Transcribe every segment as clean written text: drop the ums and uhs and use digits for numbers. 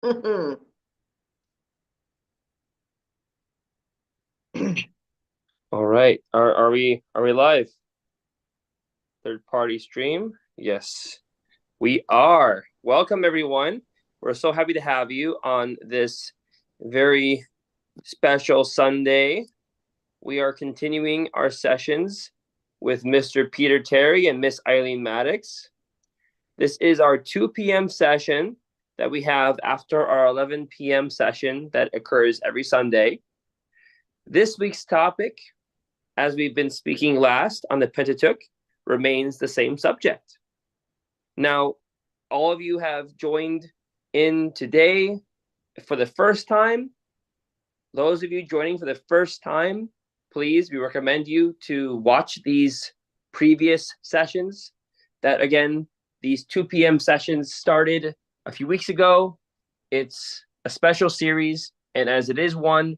All right. Are we live? Third party stream? Yes, we are. Welcome everyone. We're so happy to have you on this very special Sunday. We are continuing our sessions with Mr. Peter Terry and Miss Eileen Maddox. This is our 2 p.m. session that we have after our 11 p.m. session that occurs every Sunday. This week's topic, as we've been speaking last on the Pentateuch, remains the same subject. Now, all of you have joined in today for the first time. Those of you joining for the first time, please, we recommend you to watch these previous sessions. That again, these 2 p.m. sessions started a few weeks ago. It's a special series, and as it is one,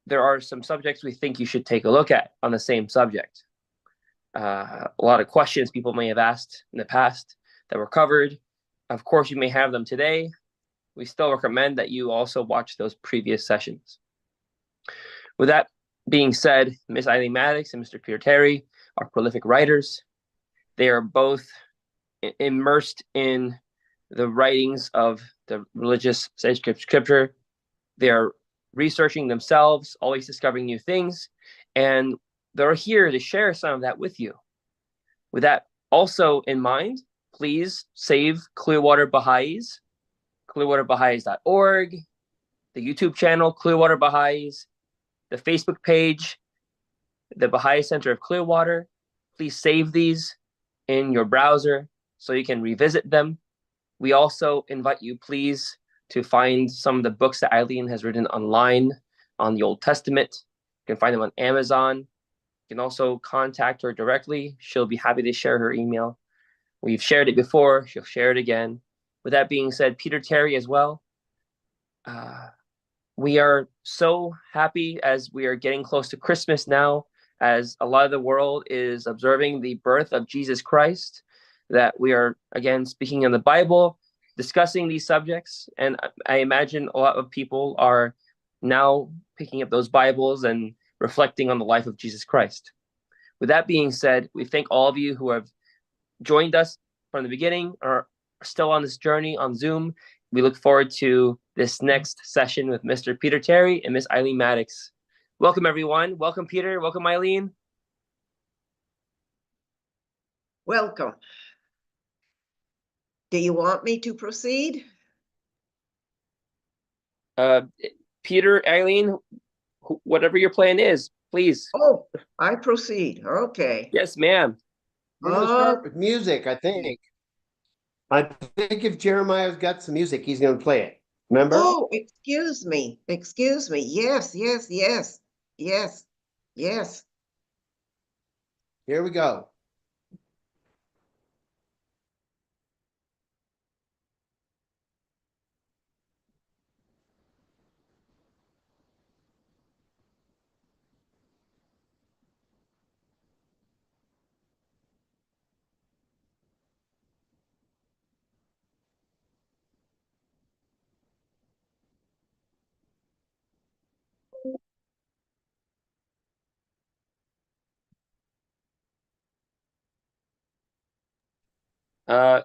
there are some subjects we think you should take a look at on the same subject. A lot of questions people may have asked in the past that were covered. Of course, you may have them today. We still recommend that you also watch those previous sessions. With that being said, Ms. Eileen Maddox and Mr. Peter Terry are prolific writers. They are both immersed in the writings of the religious sacred scripture. They are researching themselves, always discovering new things, and they're here to share some of that with you. With that also in mind, please save Clearwater Baha'is, clearwaterbaha'is.org, the YouTube channel Clearwater Baha'is, the Facebook page, the Baha'i Center of Clearwater. Please save these in your browser so you can revisit them. We also invite you, please, to find some of the books that Eileen has written online on the Old Testament. You can find them on Amazon. You can also contact her directly. She'll be happy to share her email. We've shared it before. She'll share it again. With that being said, Peter Terry as well. We are so happy as we are getting close to Christmas now, as a lot of the world is observing the birth of Jesus Christ, that we are, again, speaking in the Bible, discussing these subjects. And I imagine a lot of people are now picking up those Bibles and reflecting on the life of Jesus Christ. With that being said, we thank all of you who have joined us from the beginning or are still on this journey on Zoom. We look forward to this next session with Mr. Peter Terry and Miss Eileen Maddox. Welcome, everyone. Welcome, Peter. Welcome, Eileen. Welcome. Do you want me to proceed? Peter, Eileen, whatever your plan is, please. Oh, I proceed. Okay. Yes, ma'am. We're going to start with music, I think. I think if Jeremiah's got some music, he's going to play it. Remember? Oh, excuse me. Excuse me. Yes. Here we go.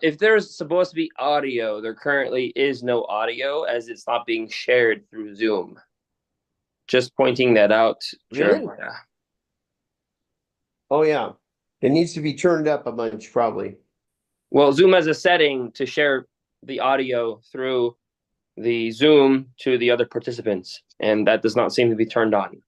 If there's supposed to be audio, there currently is no audio as it's not being shared through Zoom. Just pointing that out, Really? Jeremiah. Oh, yeah. It needs to be turned up a bunch, probably. Well, Zoom has a setting to share the audio through the Zoom to the other participants, and that does not seem to be turned on.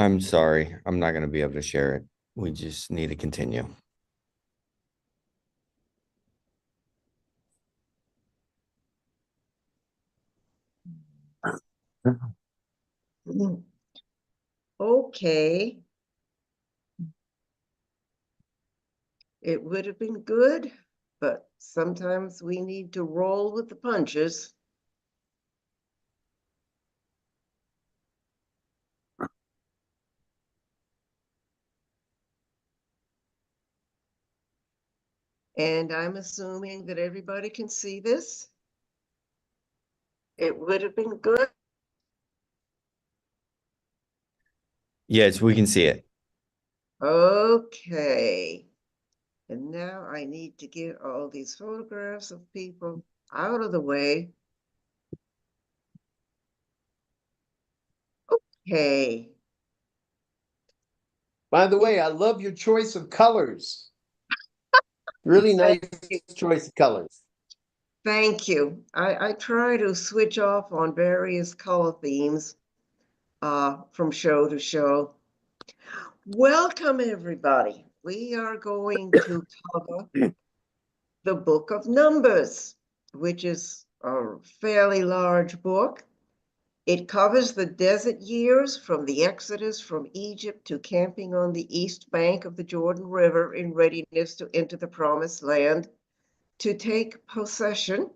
I'm sorry. I'm not going to be able to share it. We just need to continue. Okay. It would have been good, but sometimes we need to roll with the punches. And I'm assuming that everybody can see this. It would have been good. Yes, we can see it. Okay. And now I need to get all these photographs of people out of the way. Okay. By the way, I love your choice of colors. Really nice choice of colors. Thank you. I try to switch off on various color themes from show to show. Welcome, everybody. We are going to cover the book of Numbers, which is a fairly large book. It covers the desert years from the Exodus from Egypt to camping on the east bank of the Jordan River in readiness to enter the promised land, to take possession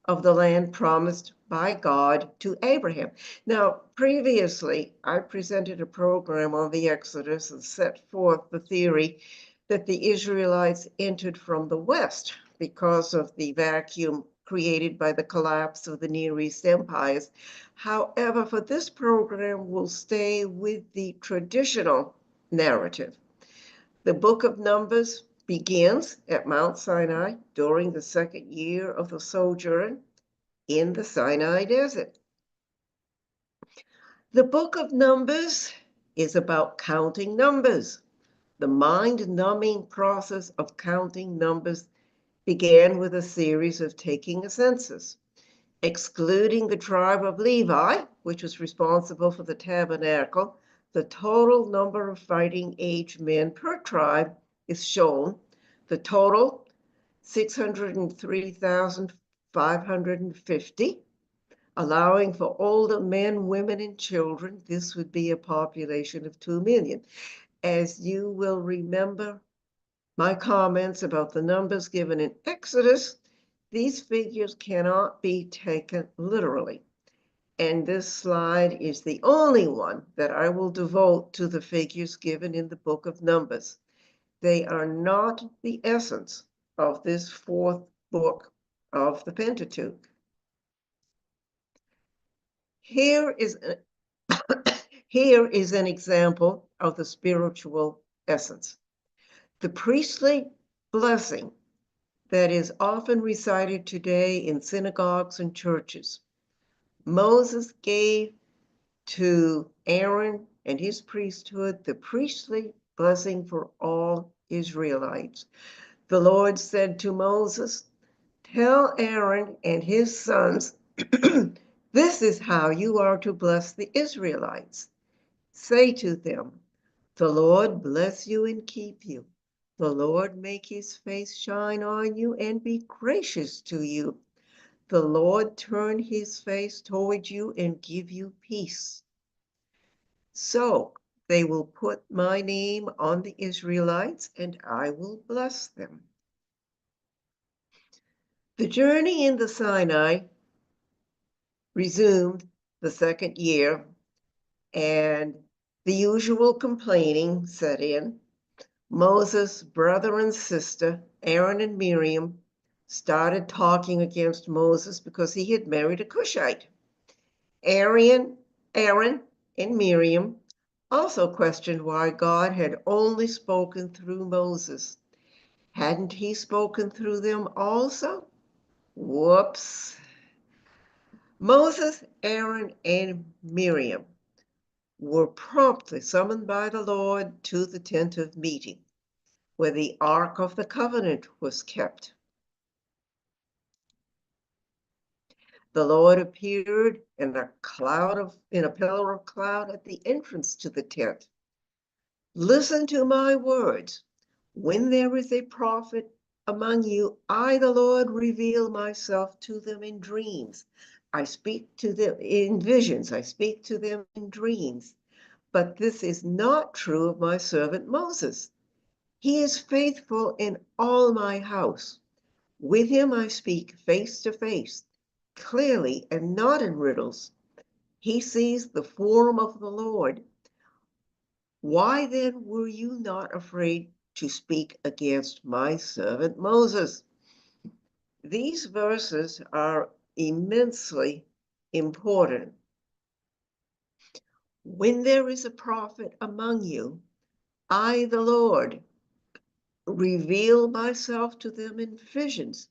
of the land promised by God to Abraham. Now, previously, I presented a program on the Exodus and set forth the theory that the Israelites entered from the west because of the vacuum created by the collapse of the Near East empires. However, for this program, we'll stay with the traditional narrative. The book of Numbers begins at Mount Sinai during the second year of the sojourn in the Sinai Desert. The book of Numbers is about counting numbers. The mind-numbing process of counting numbers began with a series of taking a census. Excluding the tribe of Levi, which was responsible for the tabernacle, the total number of fighting-age men per tribe is shown. The total, 603,550. Allowing for older men, women, and children, this would be a population of 2 million. As you will remember my comments about the numbers given in Exodus, these figures cannot be taken literally. And this slide is the only one that I will devote to the figures given in the book of Numbers. They are not the essence of this fourth book of the Pentateuch. Here is an example of the spiritual essence. The priestly blessing that is often recited today in synagogues and churches. Moses gave to Aaron and his priesthood the priestly blessing for all Israelites. The Lord said to Moses, "Tell Aaron and his sons, this is how you are to bless the Israelites. Say to them, the Lord bless you and keep you. The Lord make his face shine on you and be gracious to you. The Lord turn his face toward you and give you peace." So they will put my name on the Israelites and I will bless them. The journey in the Sinai resumed the second year, and the usual complaining set in. Moses' brother and sister, Aaron and Miriam, started talking against Moses because he had married a Cushite. Aaron and Miriam also questioned why God had only spoken through Moses. Hadn't he spoken through them also? Whoops. Moses, Aaron, and Miriam were promptly summoned by the Lord to the tent of meeting, where the Ark of the Covenant was kept. The Lord appeared in a pillar of cloud at the entrance to the tent. Listen to my words. When there is a prophet among you, I, the Lord, reveal myself to them in dreams. I speak to them in visions. I speak to them in dreams. But this is not true of my servant Moses. He is faithful in all my house. With him I speak face to face, clearly and not in riddles. He sees the form of the Lord. Why then were you not afraid to speak against my servant Moses? These verses are immensely important. When there is a prophet among you, I, the Lord, reveal myself to them in visions.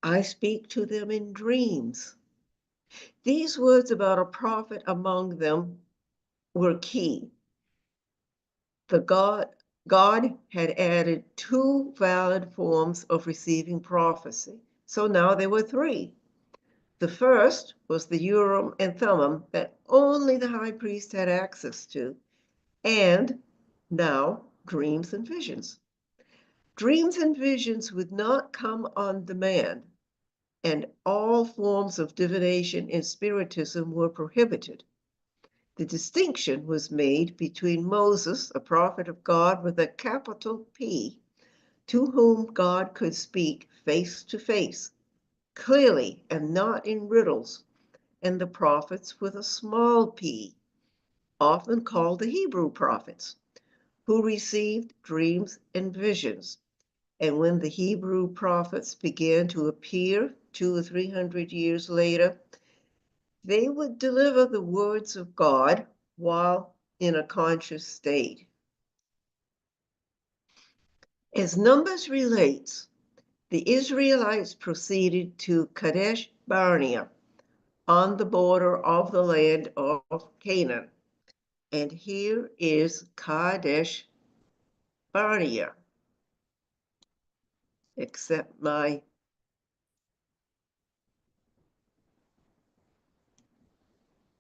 I speak to them in dreams. These words about a prophet among them were key. God had added 2 valid forms of receiving prophecy. So now there were 3. The first was the Urim and Thummim that only the high priest had access to, and now dreams and visions. Dreams and visions would not come on demand, and all forms of divination and spiritism were prohibited. The distinction was made between Moses, a prophet of God with a capital P, to whom God could speak face to face, clearly and not in riddles, and the prophets with a small p, often called the Hebrew prophets, who received dreams and visions. And when the Hebrew prophets began to appear 200 or 300 years later, they would deliver the words of God while in a conscious state. As Numbers relates, the Israelites proceeded to Kadesh Barnea on the border of the land of Canaan. And here is Kadesh Barnea, except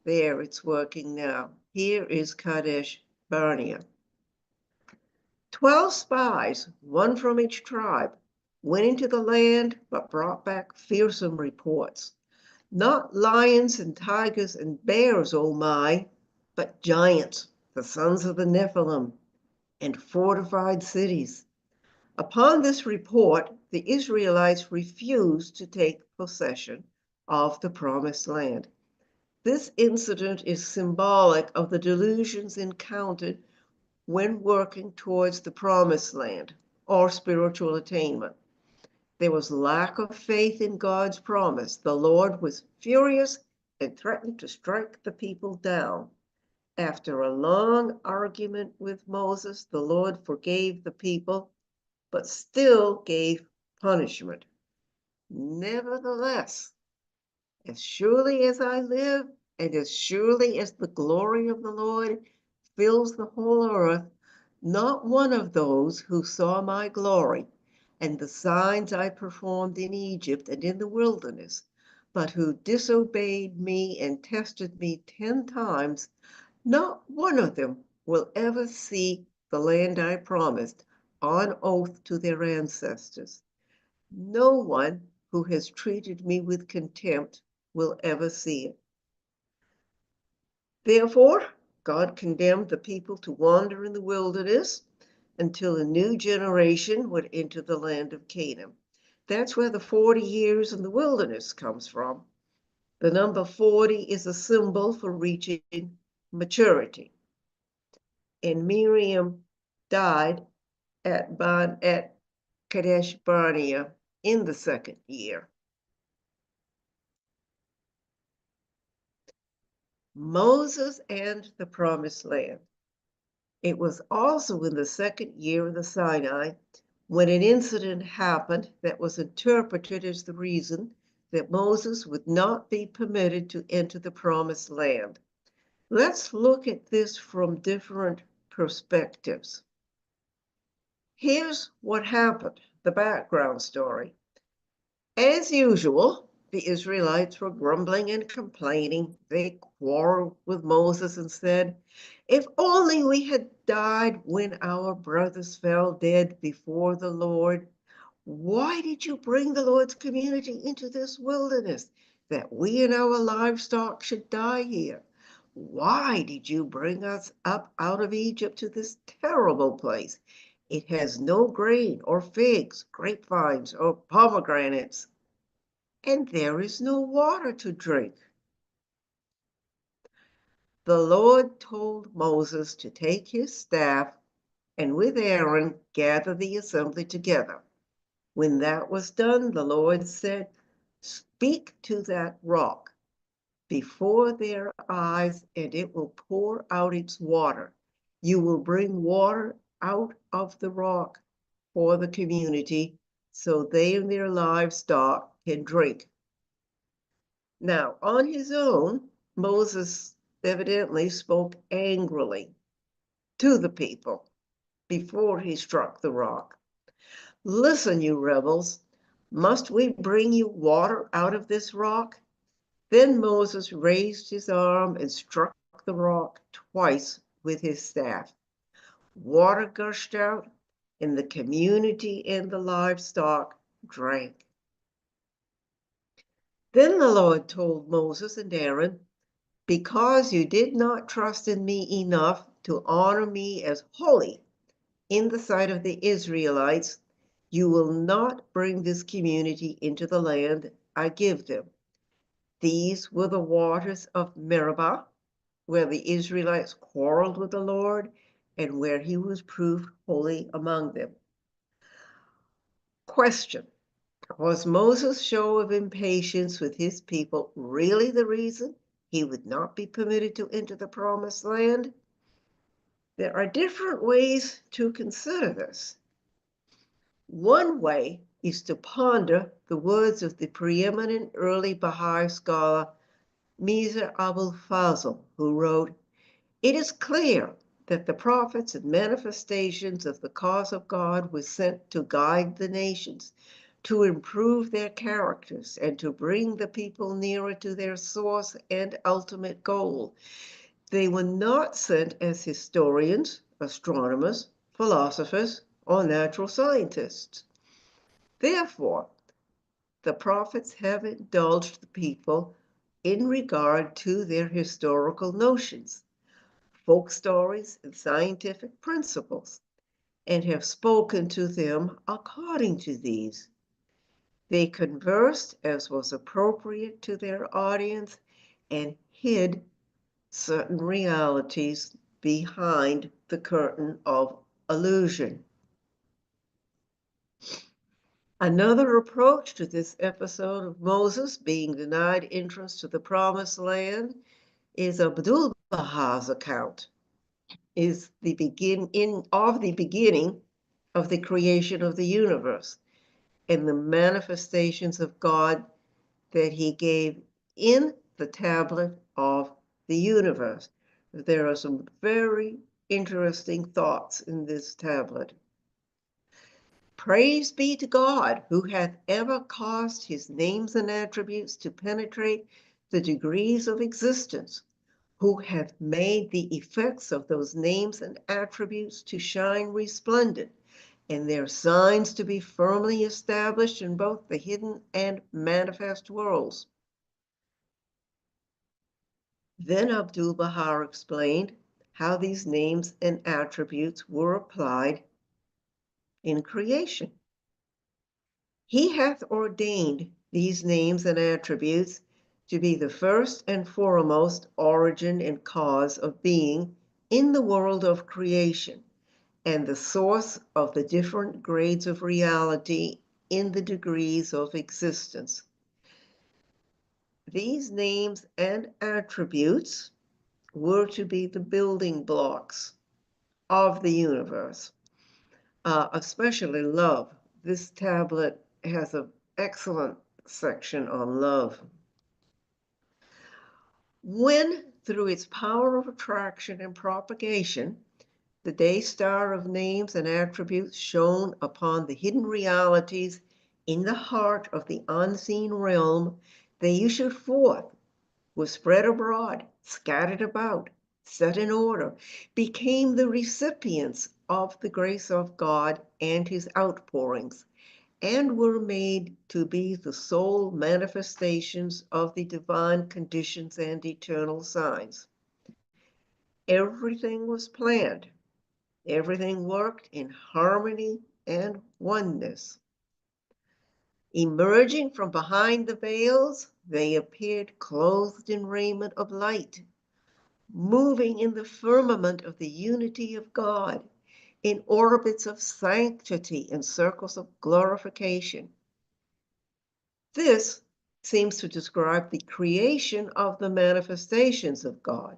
there, it's working now. Here is Kadesh Barnea. 12 spies, one from each tribe, went into the land but brought back fearsome reports. Not lions and tigers and bears, oh my, but giants, the sons of the Nephilim, and fortified cities. Upon this report, the Israelites refused to take possession of the promised land. This incident is symbolic of the delusions encountered when working towards the promised land or spiritual attainment. There was lack of faith in God's promise. The Lord was furious and threatened to strike the people down. After a long argument with Moses, the Lord forgave the people, but still gave punishment. Nevertheless, as surely as I live, and as surely as the glory of the Lord fills the whole earth, not one of those who saw my glory and the signs I performed in Egypt and in the wilderness, but who disobeyed me and tested me 10 times, not one of them will ever see the land I promised on oath to their ancestors. No one who has treated me with contempt will ever see it. Therefore, God condemned the people to wander in the wilderness until a new generation would enter the land of Canaan. That's where the 40 years in the wilderness comes from. The number 40 is a symbol for reaching maturity. And Miriam died at Kadesh Barnea in the 2nd year. Moses and the Promised Land. It was also in the 2nd year of the Sinai when an incident happened that was interpreted as the reason that Moses would not be permitted to enter the Promised Land. Let's look at this from different perspectives. Here's what happened, the background story. As usual, the Israelites were grumbling and complaining. They quarreled with Moses and said, "If only we had died when our brothers fell dead before the Lord. Why did you bring the Lord's community into this wilderness, that we and our livestock should die here? Why did you bring us up out of Egypt to this terrible place? It has no grain or figs, grapevines, or pomegranates, and there is no water to drink." The Lord told Moses to take his staff and with Aaron gather the assembly together. When that was done, the Lord said, "Speak to that rock before their eyes, and it will pour out its water. You will bring water out of the rock for the community, so they and their livestock can drink." Now, on his own, Moses evidently spoke angrily to the people before he struck the rock. "Listen, you rebels, must we bring you water out of this rock?" Then Moses raised his arm and struck the rock twice with his staff. Water gushed out, and the community and the livestock drank. Then the Lord told Moses and Aaron, "Because you did not trust in me enough to honor me as holy in the sight of the Israelites, you will not bring this community into the land I give them." These were the waters of Meribah, where the Israelites quarreled with the Lord and where he was proved holy among them. Question: was Moses' show of impatience with his people really the reason he would not be permitted to enter the promised land? There are different ways to consider this. One way is to ponder the words of the preeminent early Baha'i scholar Mirza Abul Fazl, who wrote, "It is clear that the prophets and manifestations of the cause of God were sent to guide the nations, to improve their characters, and to bring the people nearer to their source and ultimate goal. They were not sent as historians, astronomers, philosophers, or natural scientists. Therefore, the prophets have indulged the people in regard to their historical notions, folk stories, and scientific principles, and have spoken to them according to these. They conversed as was appropriate to their audience and hid certain realities behind the curtain of illusion." Another approach to this episode of Moses being denied entrance to the promised land is Abdul Baha's account, is the beginning of the creation of the universe and the manifestations of God that he gave in the tablet of the universe. There are some very interesting thoughts in this tablet. "Praise be to God, who hath ever caused his names and attributes to penetrate the degrees of existence, who hath made the effects of those names and attributes to shine resplendent, and their signs to be firmly established in both the hidden and manifest worlds." Then Abdul Baha explained how these names and attributes were applied in creation. "He hath ordained these names and attributes to be the first and foremost origin and cause of being in the world of creation, and the source of the different grades of reality in the degrees of existence. These names and attributes were to be the building blocks of the universe, especially love." This tablet has an excellent section on love. When, through its power of attraction and propagation, the day star of names and attributes shone upon the hidden realities in the heart of the unseen realm, They issued forth, were spread abroad, scattered about, set in order, became the recipients of the grace of God and his outpourings, and were made to be the sole manifestations of the divine conditions and eternal signs. Everything was planned. Everything worked in harmony and oneness. Emerging from behind the veils, they appeared clothed in raiment of light, moving in the firmament of the unity of God, in orbits of sanctity and circles of glorification. This seems to describe the creation of the manifestations of God,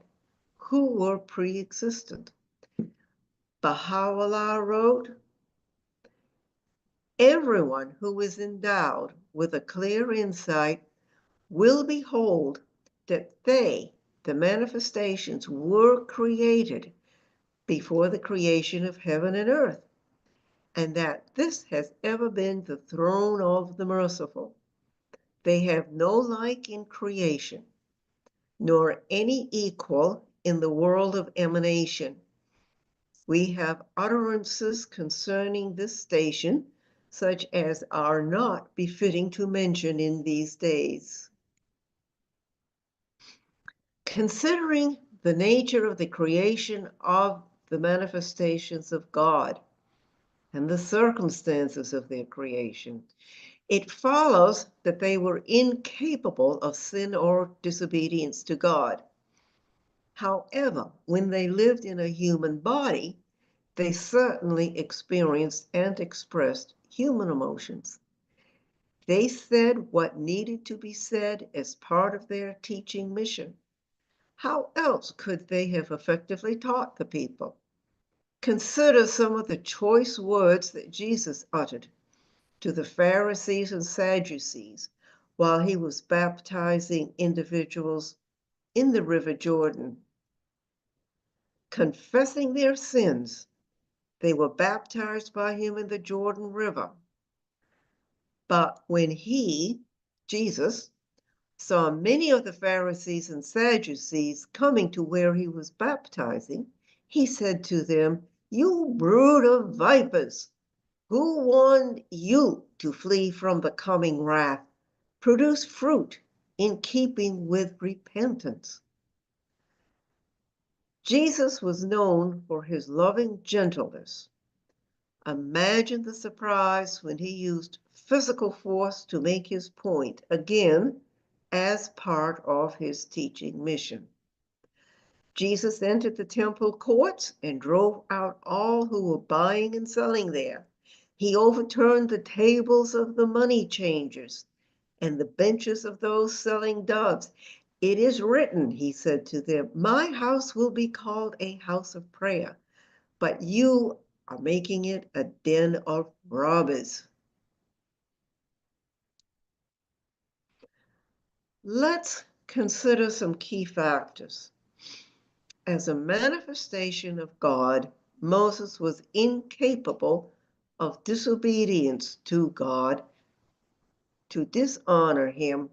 who were pre-existent. Baha'u'llah wrote, "Everyone who is endowed with a clear insight will behold that they, the manifestations, were created before the creation of heaven and earth, and that this has ever been the throne of the merciful. They have no like in creation, nor any equal in the world of emanation. We have utterances concerning this station, such as are not befitting to mention in these days." Considering the nature of the creation of the manifestations of God and the circumstances of their creation, it follows that they were incapable of sin or disobedience to God. However, when they lived in a human body, they certainly experienced and expressed human emotions. They said what needed to be said as part of their teaching mission. How else could they have effectively taught the people? Consider some of the choice words that Jesus uttered to the Pharisees and Sadducees while he was baptizing individuals in the River Jordan. Confessing their sins, they were baptized by him in the Jordan River. But when he, Jesus, saw many of the Pharisees and Sadducees coming to where he was baptizing, he said to them, "You brood of vipers, who warned you to flee from the coming wrath? Produce fruit in keeping with repentance." Jesus was known for his loving gentleness. Imagine the surprise when he used physical force to make his point, again, as part of his teaching mission. Jesus entered the temple courts and drove out all who were buying and selling there. He overturned the tables of the money changers and the benches of those selling doves. "It is written," he said to them, "My house will be called a house of prayer, but you are making it a den of robbers." Let's consider some key factors. As a manifestation of God, Moses was incapable of disobedience to God, to dishonor him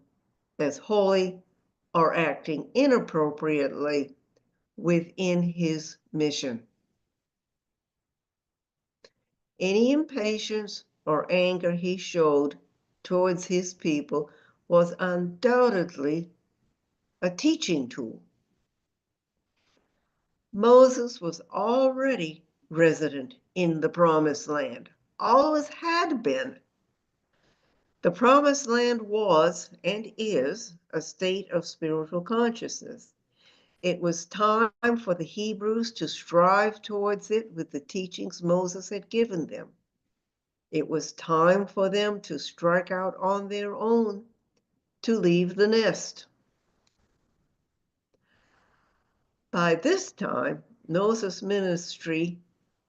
as holy, or acting inappropriately within his mission. Any impatience or anger he showed towards his people was undoubtedly a teaching tool. Moses was already resident in the promised land, always had been. The promised land was and is a state of spiritual consciousness. It was time for the Hebrews to strive towards it with the teachings Moses had given them. It was time for them to strike out on their own, to leave the nest. By this time, Moses' ministry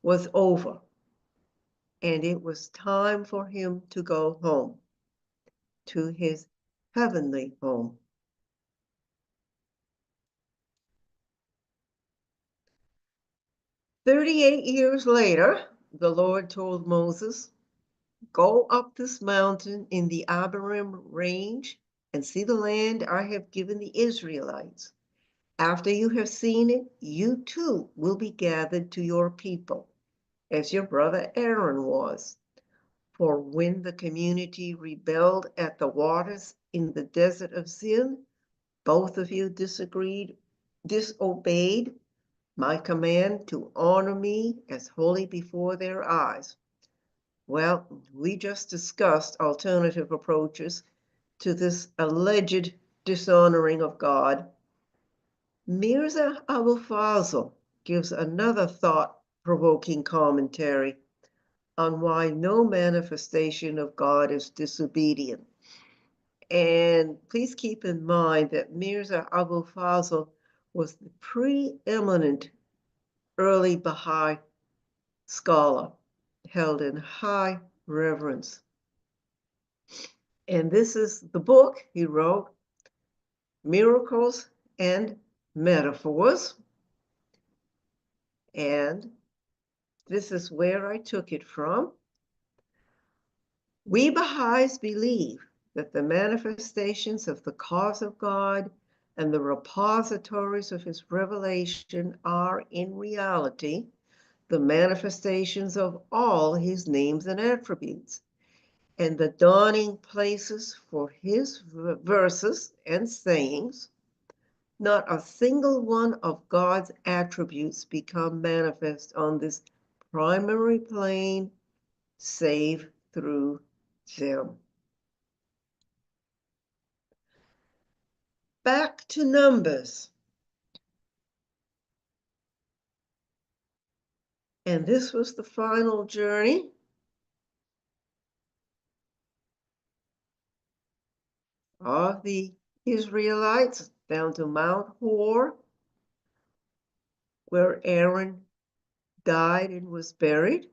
was over, and it was time for him to go home, to his heavenly home. "38 years later, the Lord told Moses, 'Go up this mountain in the Abarim range and see the land I have given the Israelites. After you have seen it, you too will be gathered to your people, as your brother Aaron was. For when the community rebelled at the waters in the desert of Zin, both of you disobeyed my command to honor me as holy before their eyes. Well, we just discussed alternative approaches to this alleged dishonoring of God. Mirza Abu Fazl gives another thought-provoking commentary on why no manifestation of God is disobedient. And please keep in mind that Mirza Abu Fazl was the preeminent early Baha'i scholar held in high reverence. And this is the book he wrote, Miracles and Metaphors. And this is where I took it from. We Baha'is believe that the manifestations of the cause of God and the repositories of his revelation are in reality the manifestations of all his names and attributes, and the dawning places for his verses and sayings. Not a single one of God's attributes become manifest on this primary plane save through them. Back to Numbers. And this was the final journey. Of the Israelites down to Mount Hor, where Aaron died and was buried,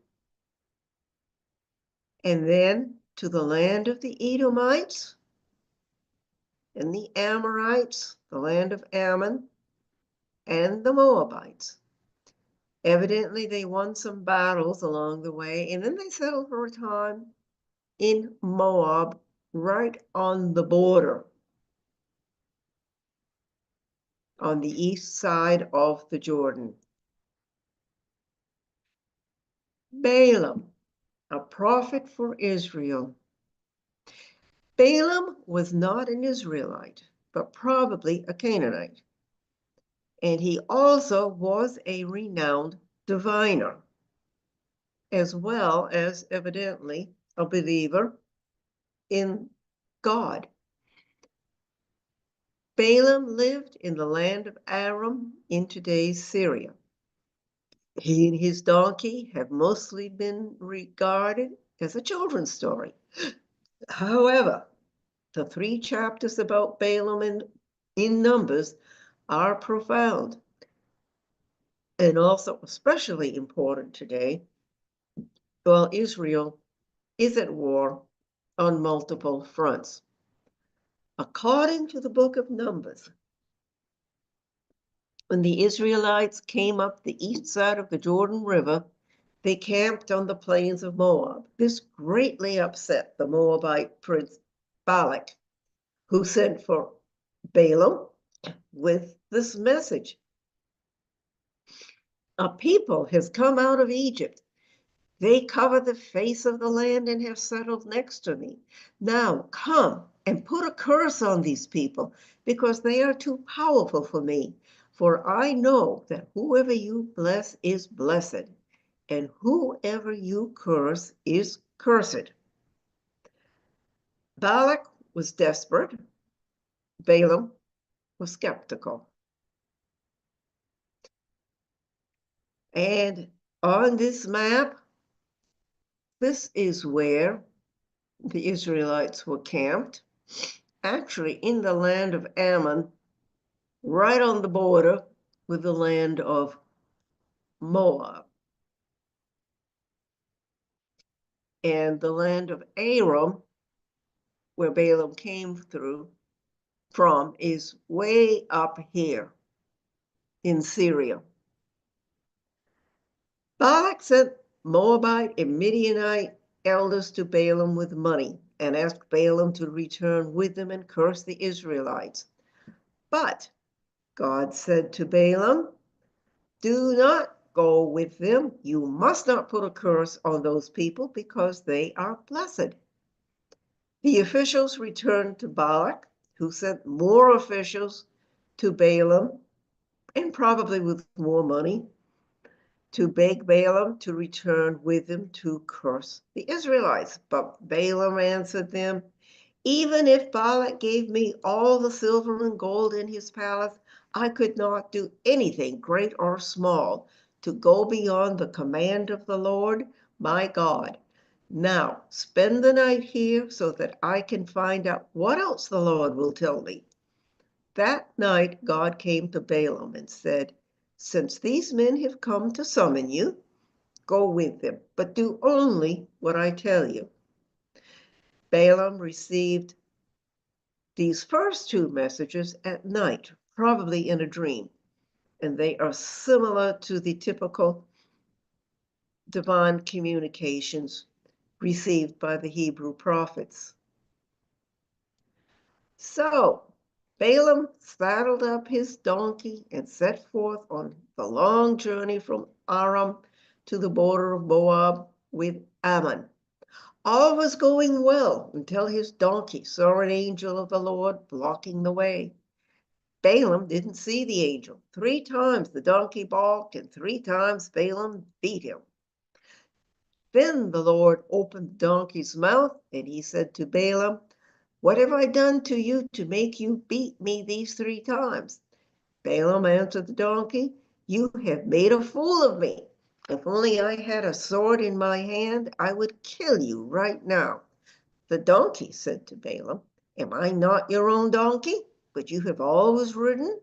and then to the land of the Edomites and the Amorites, the land of Ammon, and the Moabites. Evidently, they won some battles along the way, and then they settled for a time in Moab, right on the border, on the east side of the Jordan. Balaam, a prophet for Israel. Balaam was not an Israelite, but probably a Canaanite. And he also was a renowned diviner, as well as evidently a believer in God. Balaam lived in the land of Aram in today's Syria. He and his donkey have mostly been regarded as a children's story. However, the 3 chapters about Balaam in Numbers are profound and also especially important today, while Israel is at war on multiple fronts. According to the book of Numbers, when the Israelites came up the east side of the Jordan River, they camped on the plains of Moab. This greatly upset the Moabite prince Balak, who sent for Balaam with this message. A people has come out of Egypt. They cover the face of the land and have settled next to me. Now come and put a curse on these people, because they are too powerful for me. For I know that whoever you bless is blessed, and whoever you curse is cursed. Balak was desperate. Balaam was skeptical. And on this map, this is where the Israelites were camped, actually in the land of Ammon, right on the border with the land of Moab. And the land of Aram, where Balaam came from, is way up here in Syria. Balak sent Moabite and Midianite elders to Balaam with money, and asked Balaam to return with them and curse the Israelites. But God said to Balaam, "Do not go with them. You must not put a curse on those people because they are blessed." The officials returned to Balak, who sent more officials to Balaam, and probably with more money, to beg Balaam to return with them to curse the Israelites. But Balaam answered them, "Even if Balak gave me all the silver and gold in his palace, I could not do anything great or small to go beyond the command of the Lord my God. Now spend the night here so that I can find out what else the Lord will tell me." That night God came to Balaam and said, "Since these men have come to summon you, go with them, but do only what I tell you." Balaam received these first two messages at night, probably in a dream, and they are similar to the typical divine communications received by the Hebrew prophets. So Balaam saddled up his donkey and set forth on the long journey from Aram to the border of Moab with Ammon. All was going well until his donkey saw an angel of the Lord blocking the way. Balaam didn't see the angel. 3 times the donkey balked, and 3 times Balaam beat him. Then the Lord opened the donkey's mouth, and he said to Balaam, "What have I done to you to make you beat me these 3 times?" Balaam answered the donkey, "You have made a fool of me. If only I had a sword in my hand, I would kill you right now." The donkey said to Balaam, "Am I not your own donkey, but you have always ridden?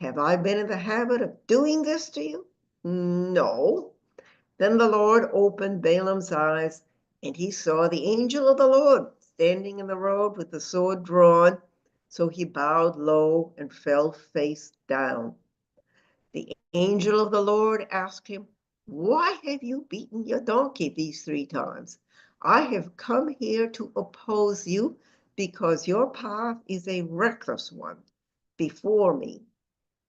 Have I been in the habit of doing this to you?" "No." Then the Lord opened Balaam's eyes, and he saw the angel of the Lord standing in the road with the sword drawn. So he bowed low and fell face down. The angel of the Lord asked him, "Why have you beaten your donkey these 3 times? I have come here to oppose you because your path is a reckless one before me.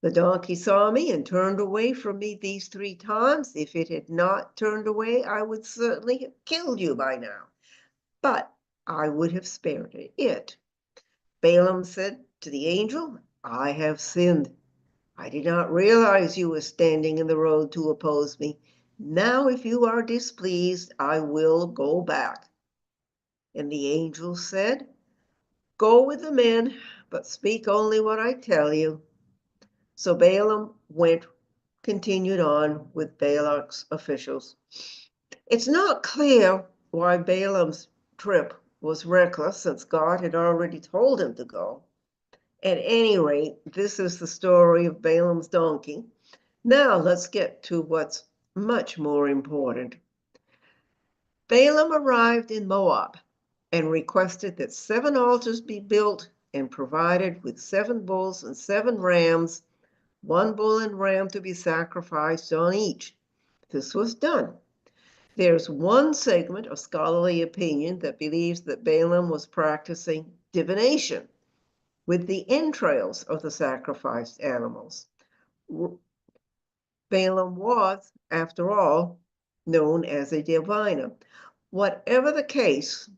The donkey saw me and turned away from me these 3 times. If it had not turned away, I would certainly have killed you by now, but I would have spared it." Balaam said to the angel, "I have sinned. I did not realize you were standing in the road to oppose me. Now, if you are displeased, I will go back." And the angel said, "Go with the men, but speak only what I tell you." So Balaam continued on with Balak's officials. It's not clear why Balaam's trip was reckless, since God had already told him to go. At any rate, this is the story of Balaam's donkey. Now let's get to what's much more important. Balaam arrived in Moab and requested that 7 altars be built and provided with 7 bulls and 7 rams, 1 bull and ram to be sacrificed on each. This was done. There's one segment of scholarly opinion that believes that Balaam was practicing divination with the entrails of the sacrificed animals. Balaam was, after all, known as a diviner. Whatever the case,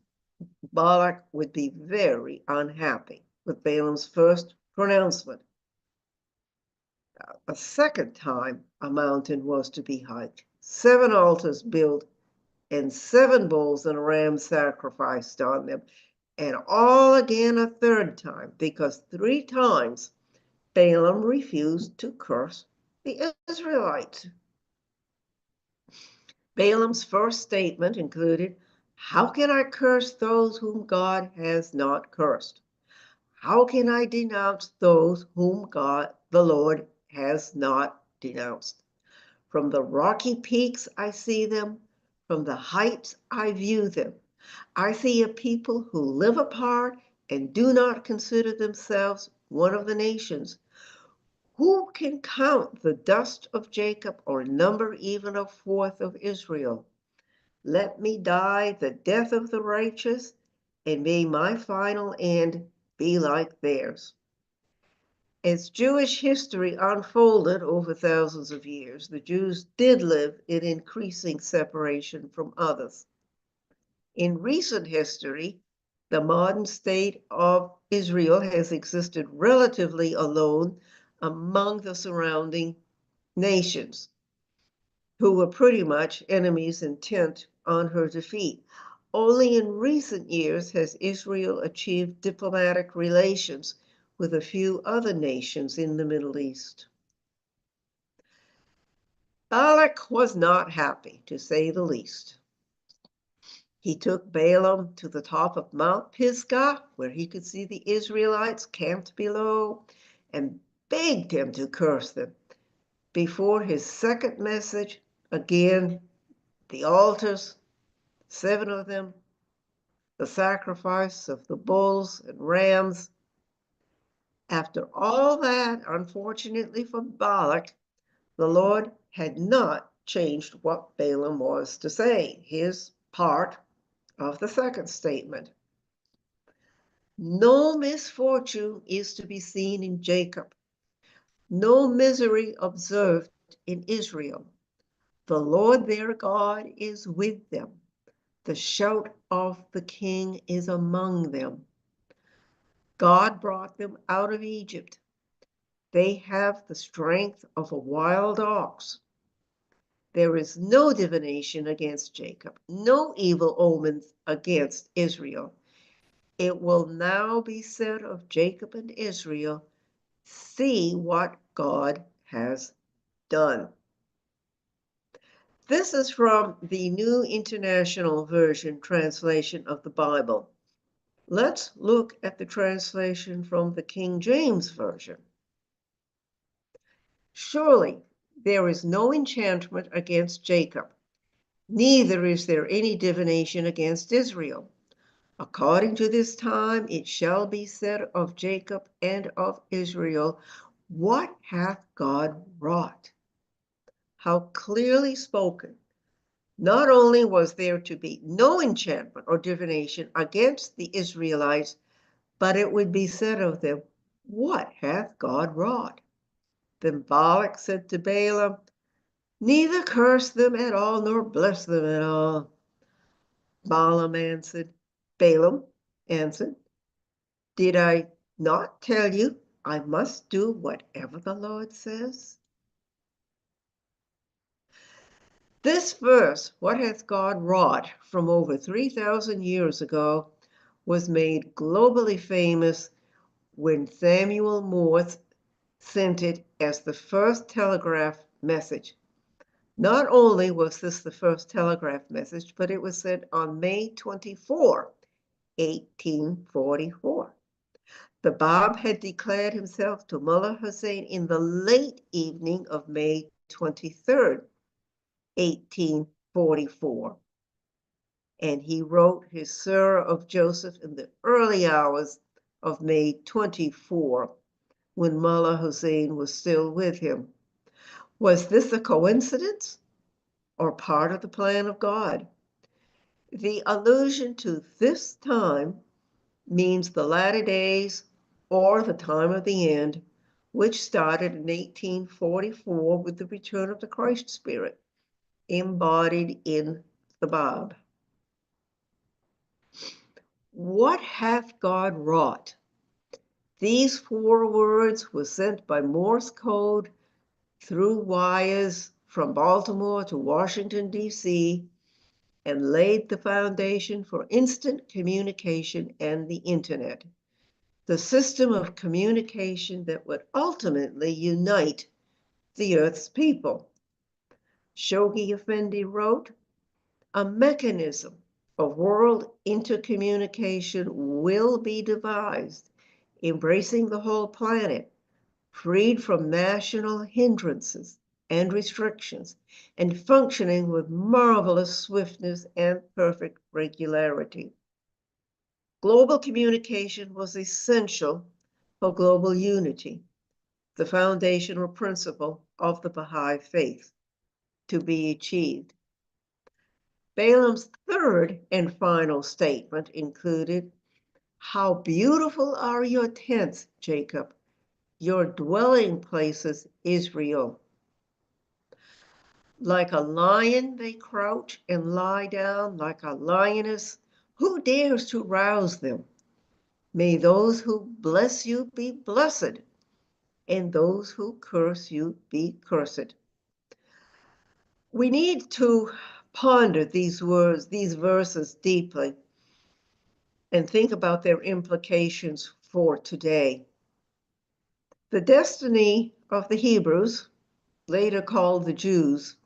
Balak would be very unhappy with Balaam's first pronouncement. A second time, a mountain was to be hiked, 7 altars built, and 7 bulls and rams sacrificed on them, and all again a third time, because 3 times Balaam refused to curse the Israelites. Balaam's first statement included, "How can I curse those whom God has not cursed? How can I denounce those whom God, the Lord, has not denounced? From the rocky peaks I see them, from the heights I view them. I see a people who live apart and do not consider themselves one of the nations. Who can count the dust of Jacob or number even a fourth of Israel? Let me die the death of the righteous, and may my final end be like theirs. As Jewish history unfolded over thousands of years, the Jews did live in increasing separation from others. In recent history, the modern state of Israel has existed relatively alone among the surrounding nations, who were pretty much enemies intent on her defeat. Only in recent years has Israel achieved diplomatic relations with a few other nations in the Middle East. Balak was not happy, to say the least. He took Balaam to the top of Mount Pisgah, where he could see the Israelites camped below, and begged him to curse them. Before his second message, again, the altars, 7 of them, the sacrifice of the bulls and rams. After all that, unfortunately for Balak, the Lord had not changed what Balaam was to say, his part of the second statement. No misfortune is to be seen in Jacob, no misery observed in Israel. The Lord their God is with them. The shout of the king is among them. God brought them out of Egypt. They have the strength of a wild ox. There is no divination against Jacob, no evil omens against Israel. It will now be said of Jacob and Israel, see what God has done. This is from the New International Version translation of the Bible. Let's look at the translation from the King James Version. Surely there is no enchantment against Jacob, neither is there any divination against Israel. According to this time it shall be said of Jacob and of Israel, what hath God wrought? How clearly spoken. Not only was there to be no enchantment or divination against the Israelites, but it would be said of them, what hath God wrought? Then Balak said to Balaam, neither curse them at all, nor bless them at all. Balaam answered, did I not tell you I must do whatever the Lord says? This verse, what hath God wrought, from over 3,000 years ago, was made globally famous when Samuel Morse sent it as the first telegraph message. Not only was this the first telegraph message, but it was sent on May 24, 1844. The Bab had declared himself to Mullah Hussein in the late evening of May 23rd, 1844. And he wrote his Surah of Joseph in the early hours of May 24, when Mullah Hussein was still with him. Was this a coincidence or part of the plan of God? The allusion to this time means the latter days or the time of the end, which started in 1844 with the return of the Christ Spirit, embodied in the Bab. What hath God wrought? These 4 words were sent by Morse code through wires from Baltimore to Washington, D.C., and laid the foundation for instant communication and the internet, the system of communication that would ultimately unite the Earth's people. Shoghi Effendi wrote, a mechanism of world intercommunication will be devised, embracing the whole planet, freed from national hindrances and restrictions, and functioning with marvelous swiftness and perfect regularity. Global communication was essential for global unity, the foundational principle of the Baha'i faith, to be achieved. Balaam's third and final statement included, "How beautiful are your tents, Jacob, your dwelling places, Israel. Like a lion they crouch and lie down, like a lioness. Who dares to rouse them? May those who bless you be blessed, and those who curse you be cursed." We need to ponder these words, these verses deeply, and think about their implications for today. The destiny of the Hebrews, later called the Jews,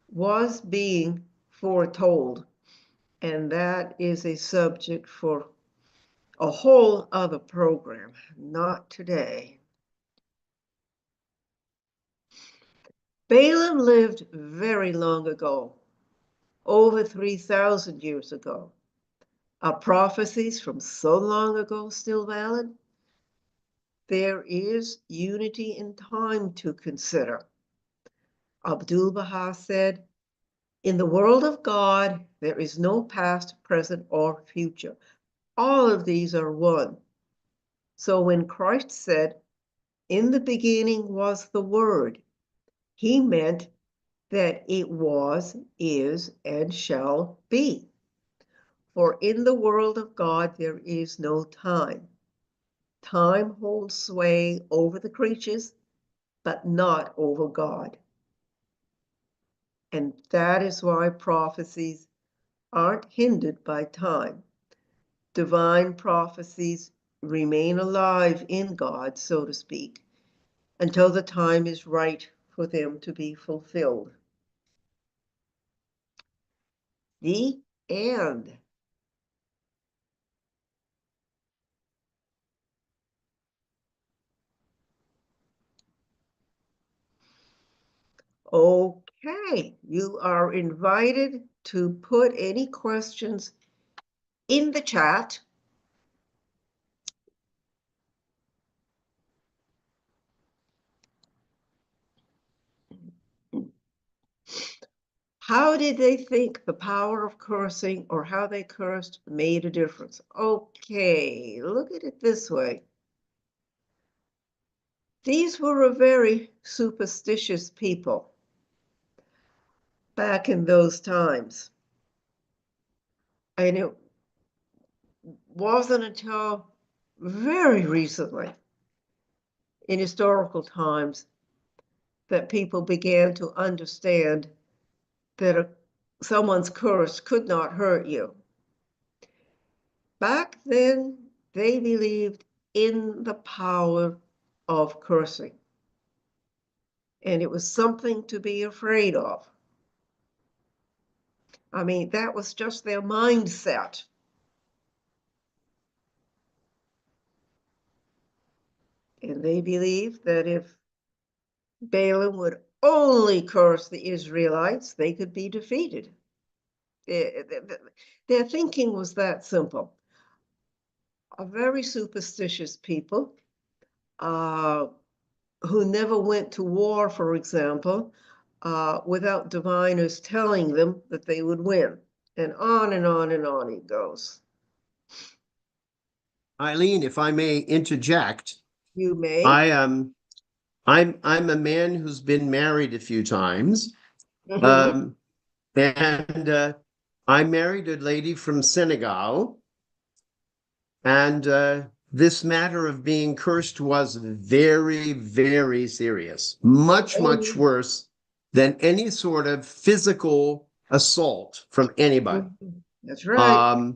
was being foretold, and that is a subject for a whole other program, not today. Balaam lived very long ago, over 3,000 years ago. Are prophecies from so long ago still valid? There is unity in time to consider. Abdu'l-Baha said, "In the world of God, there is no past, present, or future. All of these are one." So when Christ said, "In the beginning was the Word," he meant that it was, is, and shall be. For in the world of God, there is no time. Time holds sway over the creatures, but not over God. And that is why prophecies aren't hindered by time. Divine prophecies remain alive in God, so to speak, until the time is right for them to be fulfilled. The end. Okay, you are invited to put any questions in the chat. How did they think the power of cursing or how they cursed made a difference? Okay, look at it this way. These were a very superstitious people back in those times. And it wasn't until very recently, in historical times, that people began to understand that someone's curse could not hurt you. Back then, they believed in the power of cursing, and it was something to be afraid of. I mean, that was just their mindset. And they believed that if Balaam would only curse the Israelites, they could be defeated. Their thinking was that simple. A very superstitious people who never went to war, for example, without diviners telling them that they would win. And on and on and on it goes. Eileen, if I may interject, You may. I'm a man who's been married a few times. Mhm. And I married a lady from Senegal, and this matter of being cursed was very, very serious, much, much worse than any sort of physical assault from anybody. That's right.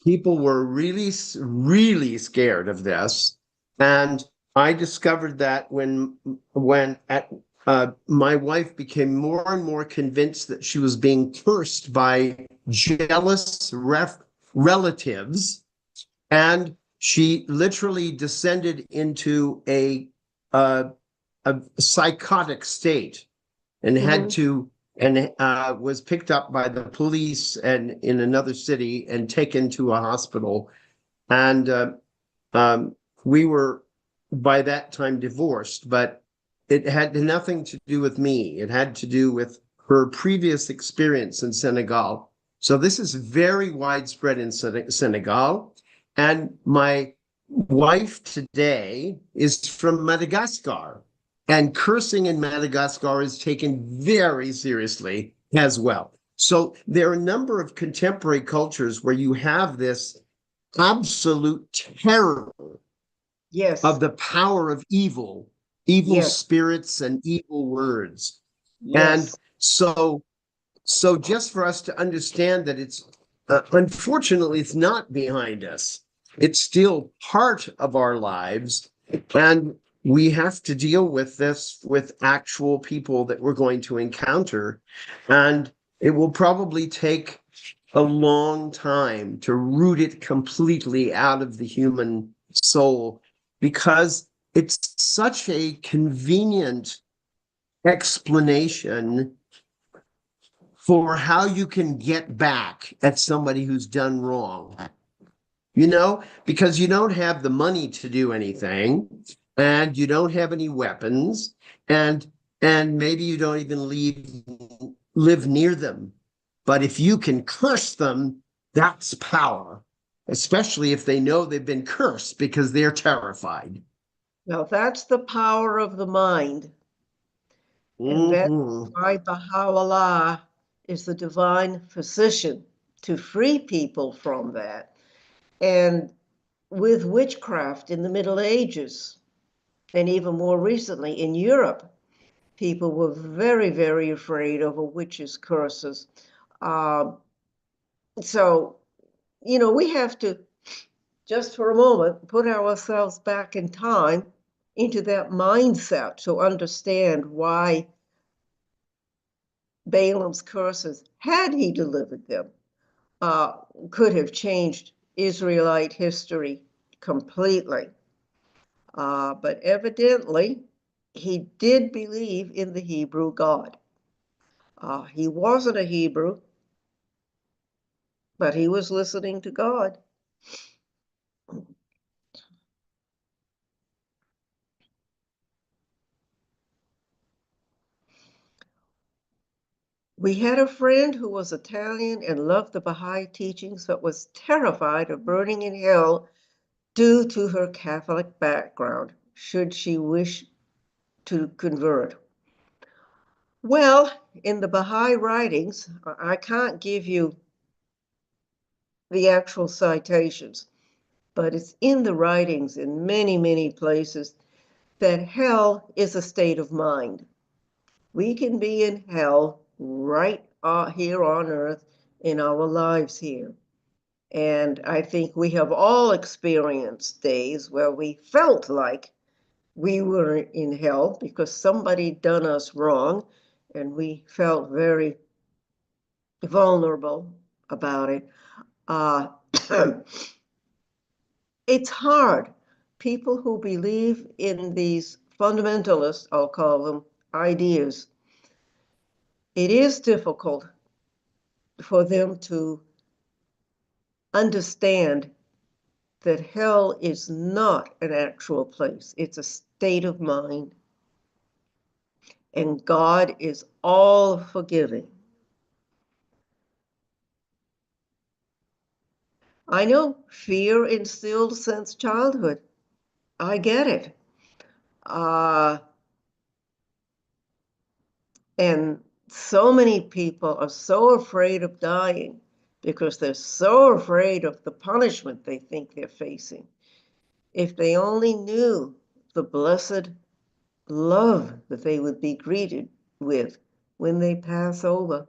People were really, really scared of this, and I discovered that when my wife became more and more convinced that she was being cursed by jealous relatives, and she literally descended into a psychotic state and had to and was picked up by the police and in another city and taken to a hospital. And we were by that time divorced, but it had nothing to do with me. It had to do with her previous experience in Senegal. So this is very widespread in Senegal. And my wife today is from Madagascar. And cursing in Madagascar is taken very seriously as well. So there are a number of contemporary cultures where you have this absolute terror Yes. of the power of evil Yes. spirits and evil words. And Yes. so just for us to understand that it's unfortunately it's not behind us. It's still part of our lives, and we have to deal with this with actual people that we're going to encounter, and it will probably take a long time to root it completely out of the human soul because it's such a convenient explanation for how you can get back at somebody who's done wrong. You know, because you don't have the money to do anything, and you don't have any weapons, and maybe you don't even live near them. But if you can curse them, that's power, especially if they know they've been cursed because they're terrified. Now that's the power of the mind. And that's Mhm. why Baha'u'llah is the divine physician to free people from that. And with witchcraft in the Middle Ages, and even more recently in Europe, people were very, very afraid of a witch's curses. Um, so, we have to, just for a moment, put ourselves back in time into that mindset to understand why Balaam's curses, had he delivered them, could have changed Israelite history completely. But evidently, he did believe in the Hebrew God. He wasn't a Hebrew, but he was listening to God. We had a friend who was Italian and loved the Baha'i teachings, but was terrified of burning in hell due to her Catholic background, should she wish to convert. Well, in the Baha'i writings, I can't give you the actual citations, but it's in the writings in many, many places that hell is a state of mind. We can be in hell right here on earth in our lives here. And I think we have all experienced days where we felt like we were in hell because somebody done us wrong, and we felt very vulnerable about it. Uh, it's hard. People who believe in these fundamentalist, I'll call them, ideas, it is difficult for them to understand that hell is not an actual place. It's a state of mind. And God is all forgiving. I know fear instilled since childhood. I get it. And so many people are so afraid of dying because they're so afraid of the punishment they think they're facing. If they only knew the blessed love that they would be greeted with when they pass over.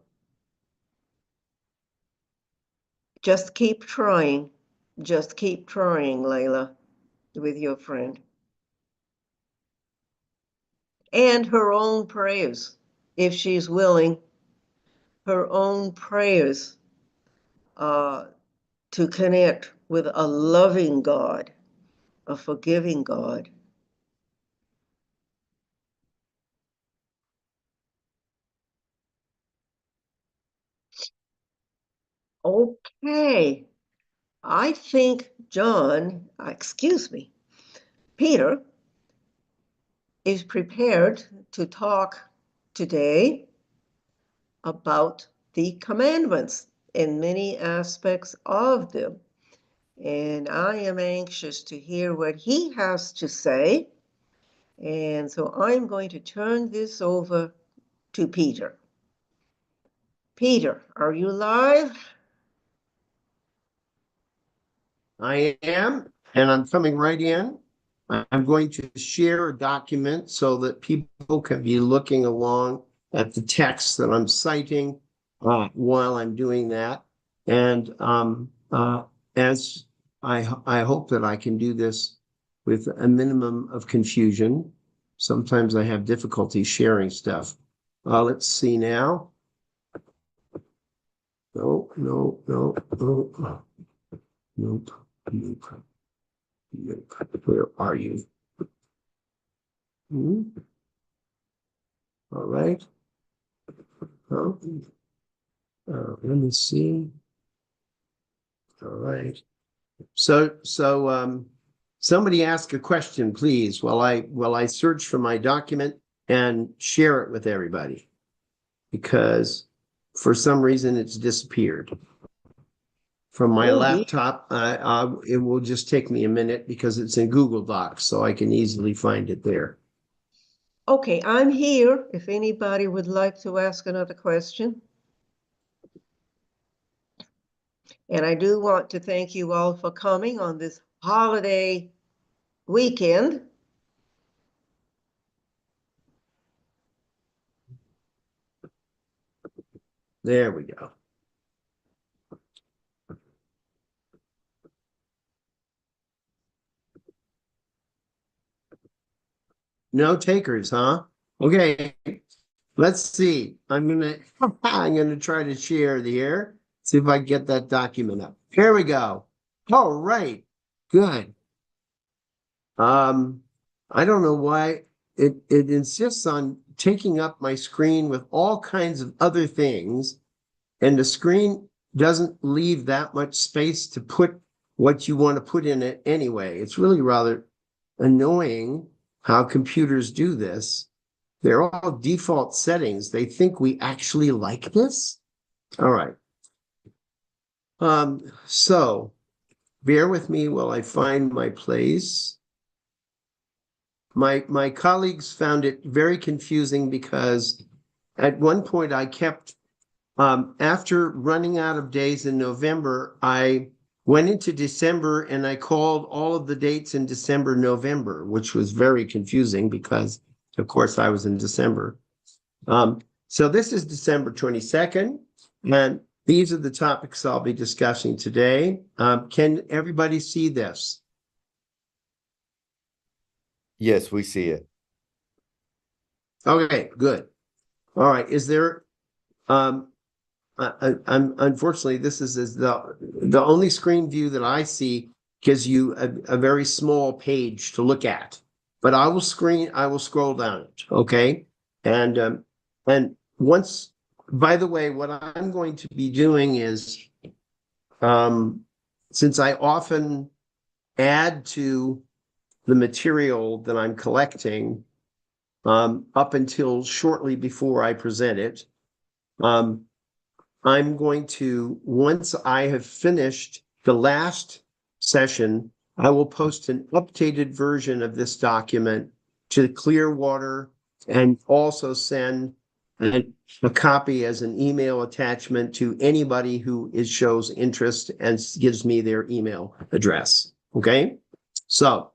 Just keep trying. Just keep trying, Layla, with your friend. And her own prayers, if she's willing, her own prayers to connect with a loving God, a forgiving God. Okay, I think Peter is prepared to talk today about the commandments. in many aspects of them. And I am anxious to hear what he has to say. And so I'm going to turn this over to Peter. Peter, are you live? I am, and I'm coming right in. I'm going to share a document so that people can be looking along at the text that I'm citing while I'm doing that. And as I hope that I can do this with a minimum of confusion. Sometimes I have difficulty sharing stuff. Let's see now. No. Nope. Nope. Where are you? All right. Oh, let me see. All right. So, somebody ask a question, please, while I search for my document and share it with everybody, because for some reason it's disappeared from my laptop. It will just take me a minute because it's in Google Docs, so I can easily find it there. Okay, I'm here if anybody would like to ask another question. And I do want to thank you all for coming on this holiday weekend. There we go. No takers, huh? Okay, let's see. I'm gonna try to share here. See if I can get that document up. Here we go. All right, good. I don't know why it insists on taking up my screen with all kinds of other things, and the screen doesn't leave that much space to put what you want to put in it anyway. It's really rather annoying how computers do this. They're all default settings. They think we actually like this. All right. So bear with me while I find my place. My colleagues found it very confusing because at one point I kept, after running out of days in November, I went into December and I called all of the dates in December, November, which was very confusing because, of course, I was in December. So this is December 22nd, and these are the topics I'll be discussing today. Can everybody see this? Yes, we see it. Okay, good. All right. Is there, I'm unfortunately, this is the only screen view that I see gives you a very small page to look at, but I will scroll down it. Okay. And once, by the way, what I'm going to be doing is, since I often add to the material that I'm collecting, up until shortly before I present it, I'm going to, once I have finished the last session, I will post an updated version of this document to Clearwater and also send a copy as an email attachment to anybody who shows interest and gives me their email address. Okay. So,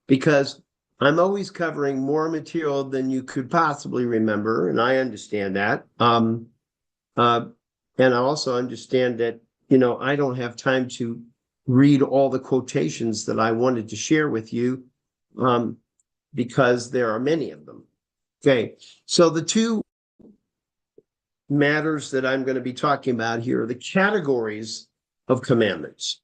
because I'm always covering more material than you could possibly remember, and I understand that. And I also understand that, I don't have time to read all the quotations that I wanted to share with you, because there are many of them. Okay, so the two matters that I'm going to be talking about here are the categories of commandments.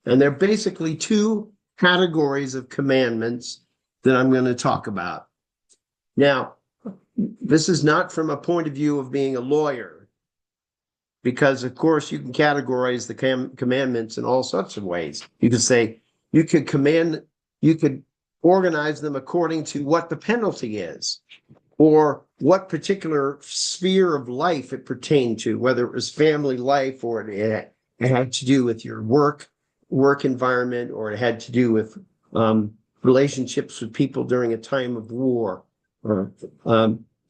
And they're basically two categories of commandments that I'm going to talk about. Now, this is not from a point of view of being a lawyer, because of course you can categorize the commandments in all sorts of ways. You could say, you could organize them according to what the penalty is. or what particular sphere of life it pertained to, whether it was family life or it had to do with your work environment, or it had to do with relationships with people during a time of war. Or,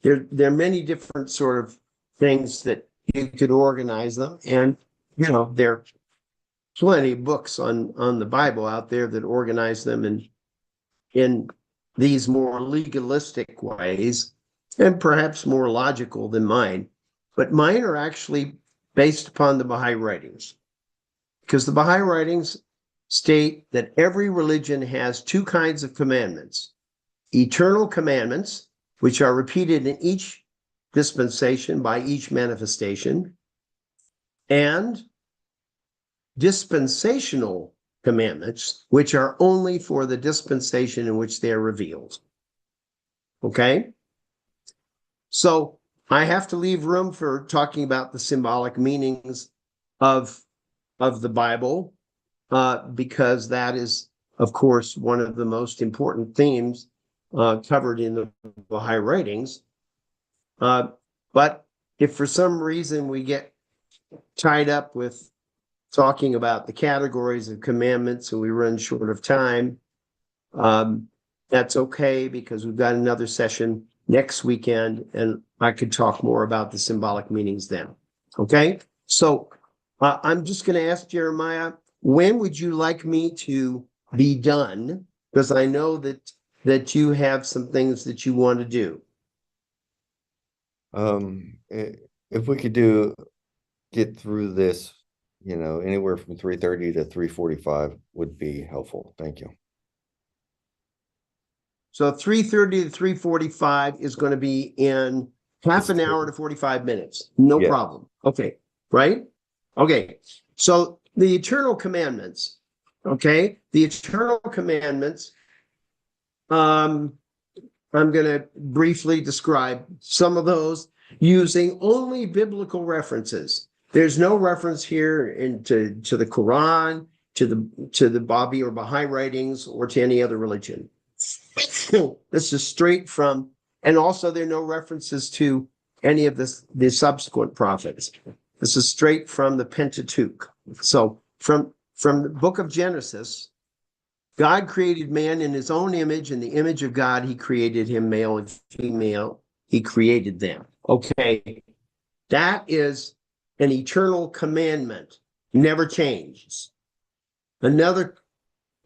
there are many different sort of things that you could organize them. And, there are plenty of books on the Bible out there that organize them in these more legalistic ways, and perhaps more logical than mine. But mine are actually based upon the Baha'i writings, because the Baha'i writings state that every religion has two kinds of commandments: eternal commandments, which are repeated in each dispensation by each manifestation, and dispensational commandments, which are only for the dispensation in which they are revealed. Okay? So I have to leave room for talking about the symbolic meanings of the Bible, because that is, of course, one of the most important themes covered in the Baha'i writings. But if for some reason we get tied up with talking about the categories of commandments and we run short of time, that's okay, because we've got another session next weekend and I could talk more about the symbolic meanings then. Okay? So I'm just going to ask Jeremiah, when would you like me to be done? Because I know that you have some things that you want to do. If we could get through this, anywhere from 3:30 to 3:45 would be helpful. Thank you. So 3:30 to 3:45 is going to be in half an hour to 45 minutes. No problem. Okay. Right? Okay. So the eternal commandments. Okay. The eternal commandments. I'm going to briefly describe some of those using only biblical references. There's no reference here to the Quran, to the Babi or Baha'i writings, or to any other religion. This is straight from, and also there are no references to any of the subsequent prophets. This is straight from the Pentateuch. So from the book of Genesis, God created man in his own image. In the image of God, he created him, male and female. He created them. Okay. That is an eternal commandment. Never changes. Another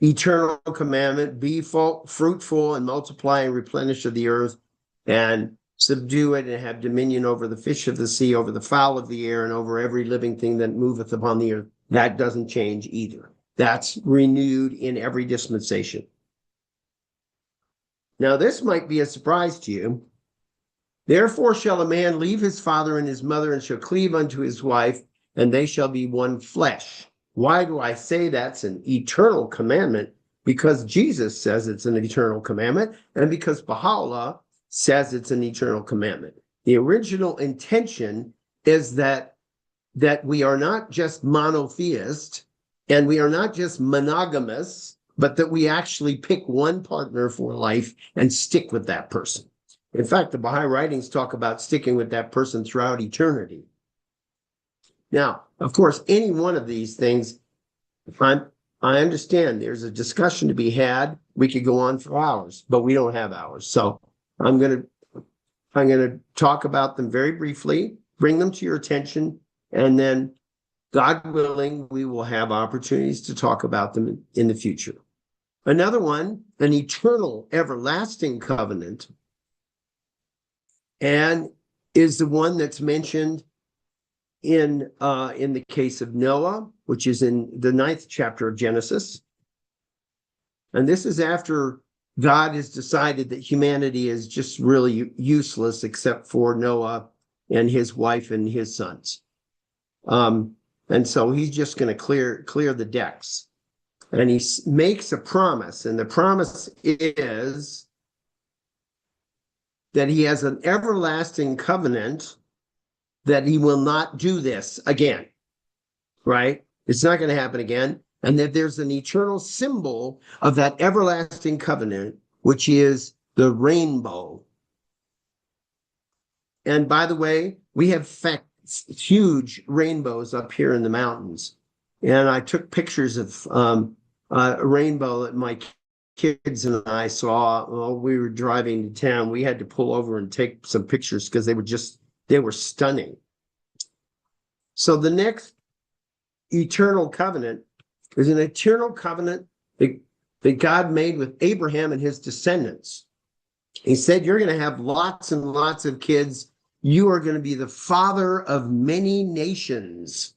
eternal commandment: be fruitful and multiply and replenish of the earth and subdue it and have dominion over the fish of the sea, over the fowl of the air, and over every living thing that moveth upon the earth. That doesn't change either. That's renewed in every dispensation. Now, this might be a surprise to you. Therefore shall a man leave his father and his mother and shall cleave unto his wife, and they shall be one flesh. Why do I say that's an eternal commandment? Because Jesus says it's an eternal commandment, and because Baha'u'llah says it's an eternal commandment. The original intention is that we are not just monotheist, and we are not just monogamous, but that we actually pick one partner for life and stick with that person. In fact, the Baha'i writings talk about sticking with that person throughout eternity. Now, of course, any one of these things, I understand there's a discussion to be had. We could go on for hours, but we don't have hours. So I'm going to talk about them very briefly, bring them to your attention, and then, God willing, we will have opportunities to talk about them in the future. Another one, an eternal, everlasting covenant, and is the one that's mentioned in the case of Noah, which is in the 9th chapter of Genesis. And this is after God has decided that humanity is just really useless except for Noah and his wife and his sons. And so he's just going to clear the decks. And he makes a promise, and the promise is that he has an everlasting covenant that he will not do this again, right? It's not going to happen again. And that there's an eternal symbol of that everlasting covenant, which is the rainbow. And by the way, we have huge rainbows up here in the mountains. And I took pictures of a rainbow that my kids and I saw while we were driving to town. We had to pull over and take some pictures because they were stunning. So the next eternal covenant is an eternal covenant that God made with Abraham and his descendants. He said, you're going to have lots and lots of kids. You are going to be the father of many nations.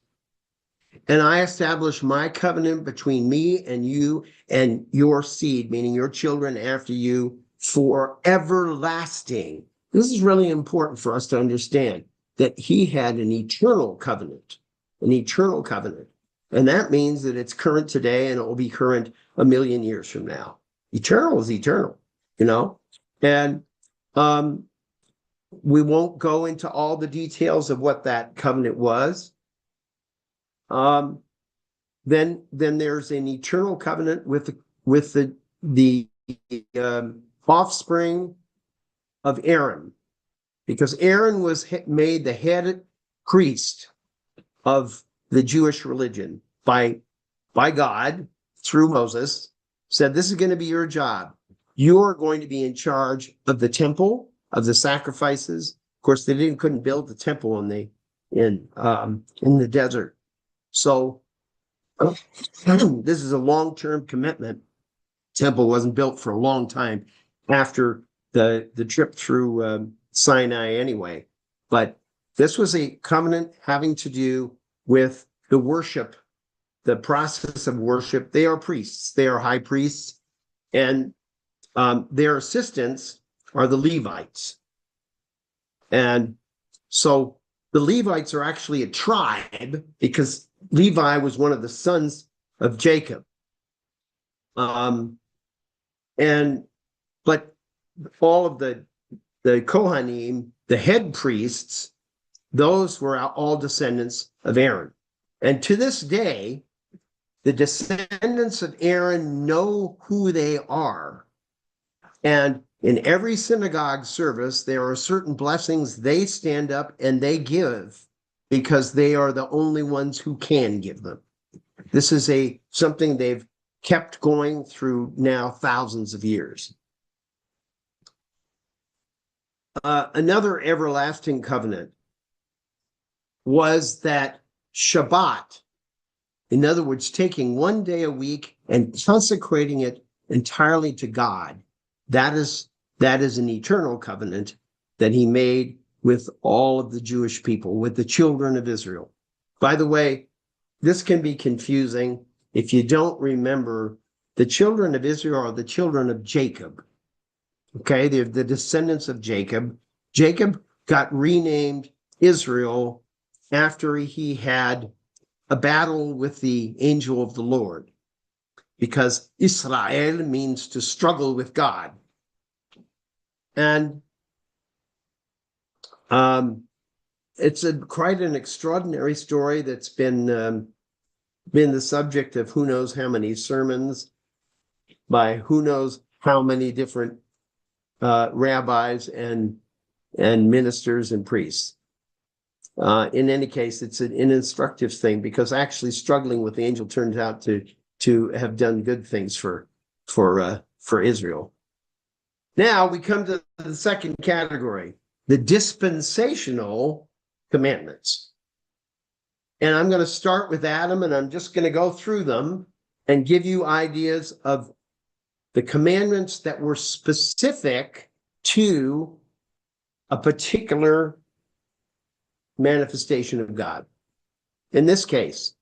And I establish my covenant between me and you and your seed, meaning your children after you, for everlasting. This is really important for us to understand that he had an eternal covenant, an eternal covenant. And that means that it's current today and it will be current a million years from now. Eternal is eternal, you know? And we won't go into all the details of what that covenant was. Then there's an eternal covenant with the offspring of Aaron, because Aaron was made the head priest of the Jewish religion by God through Moses. Said, this is going to be your job. You're going to be in charge of the temple, of the sacrifices. Of course, they couldn't build the temple in the desert. So this is a long-term commitment. Temple wasn't built for a long time after the trip through Sinai anyway. But this was a covenant having to do with the worship, the process of worship. They are priests. They are high priests. And their assistants are the Levites. And so the Levites are actually a tribe because Levi was one of the sons of Jacob. But all of the Kohanim, the head priests, those were all descendants of Aaron. And to this day, the descendants of Aaron know who they are. And in every synagogue service, there are certain blessings they stand up and they give because they are the only ones who can give them. This is something they've kept going through now thousands of years. Another everlasting covenant was that Shabbat, in other words, taking one day a week and consecrating it entirely to God. That is an eternal covenant that he made with all of the Jewish people, with the children of Israel. By the way, this can be confusing if you don't remember the children of Israel are the children of Jacob. Okay, they're the descendants of Jacob. Jacob got renamed Israel after he had a battle with the angel of the Lord, because Israel means to struggle with God. And it's quite an extraordinary story that's been the subject of who knows how many sermons by who knows how many different rabbis and ministers and priests. In any case, it's an instructive thing because actually struggling with the angel turns out to have done good things for Israel. Now we come to the second category, the dispensational commandments. And I'm going to start with Adam, and I'm just going to go through them and give you ideas of the commandments that were specific to a particular manifestation of God. In this case,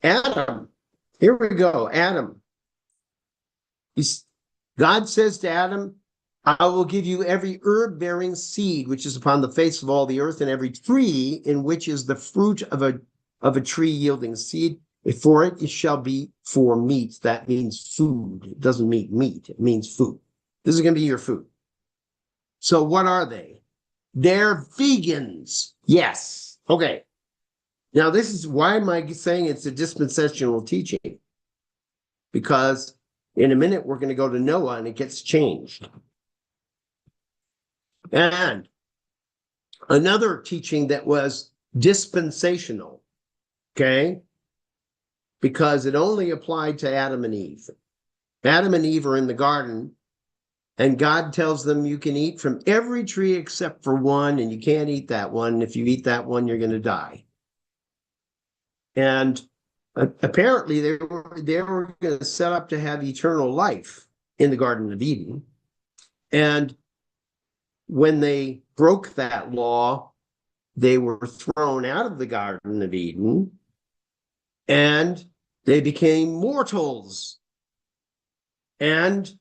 Adam, here we go, Adam. God says to Adam, I will give you every herb-bearing seed which is upon the face of all the earth, and every tree in which is the fruit of a tree yielding seed. For it shall be for meat. That means food. It doesn't mean meat. It means food. This is going to be your food. So what are they? They're vegans. Yes. Okay. Now this is why am I saying it's a dispensational teaching? Because in a minute we're going to go to Noah and it gets changed. And another teaching that was dispensational, okay? Because it only applied to Adam and Eve. Adam and Eve are in the garden, and God tells them you can eat from every tree except for one, and you can't eat that one. If you eat that one, you're going to die. And apparently they were going to set up to have eternal life in the Garden of Eden. And when they broke that law, they were thrown out of the Garden of Eden, and they became mortals. And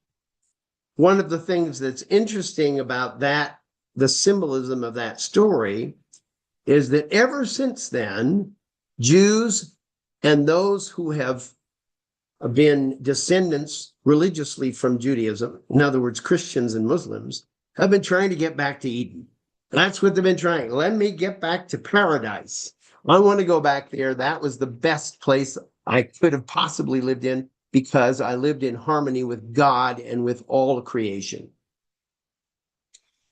one of the things that's interesting about that, the symbolism of that story, is that ever since then, Jews and those who have been descendants religiously from Judaism, in other words, Christians and Muslims, have been trying to get back to Eden. That's what they've been trying. Let me get back to paradise. I want to go back there. That was the best place I could have possibly lived in, because I lived in harmony with God and with all creation.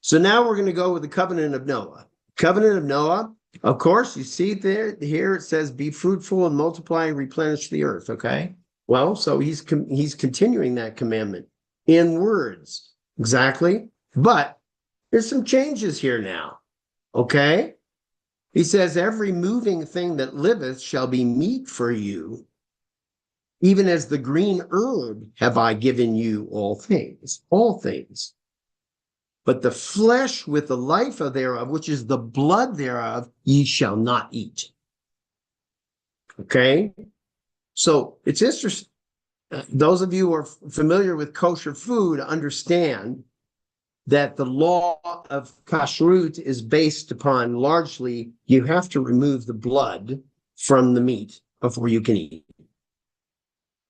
So now we're going to go with the covenant of Noah. Covenant of Noah, of course, you see there, here it says, be fruitful and multiply and replenish the earth, okay? Well, so he's continuing that commandment in words, exactly. But there's some changes here now, okay? He says, every moving thing that liveth shall be meat for you. Even as the green herb have I given you all things, all things. But the flesh with the life of thereof, which is the blood thereof, ye shall not eat. Okay? So it's interesting. Those of you who are familiar with kosher food understand that the law of kashrut is based upon largely you have to remove the blood from the meat before you can eat.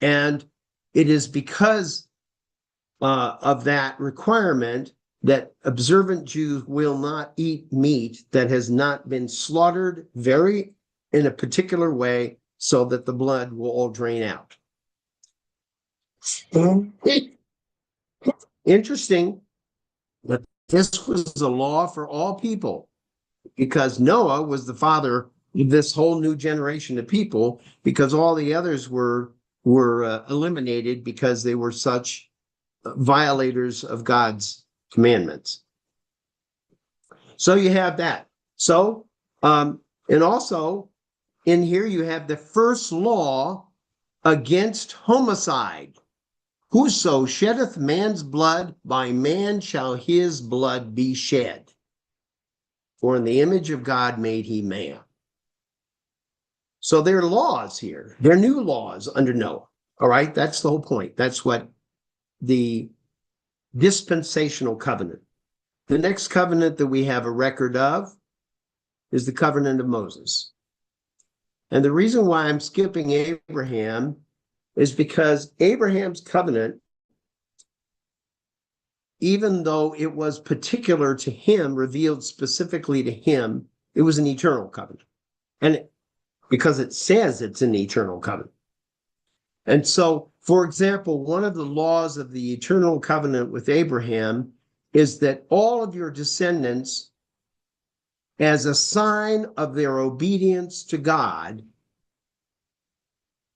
And it is because of that requirement that observant Jews will not eat meat that has not been slaughtered in a particular way so that the blood will all drain out. Interesting that this was a law for all people, because Noah was the father of this whole new generation of people, because all the others were eliminated because they were such violators of God's commandments. So you have that. So, and also in here you have the first law against homicide. Whoso sheddeth man's blood, by man shall his blood be shed. For in the image of God made he man. So there are laws here. There are new laws under Noah. All right, that's the whole point. That's what the dispensational covenant. The next covenant that we have a record of is the covenant of Moses. And the reason why I'm skipping Abraham is because Abraham's covenant, even though it was particular to him, revealed specifically to him, it was an eternal covenant. And because it says it's an eternal covenant. And so, for example, one of the laws of the eternal covenant with Abraham is that all of your descendants, as a sign of their obedience to God,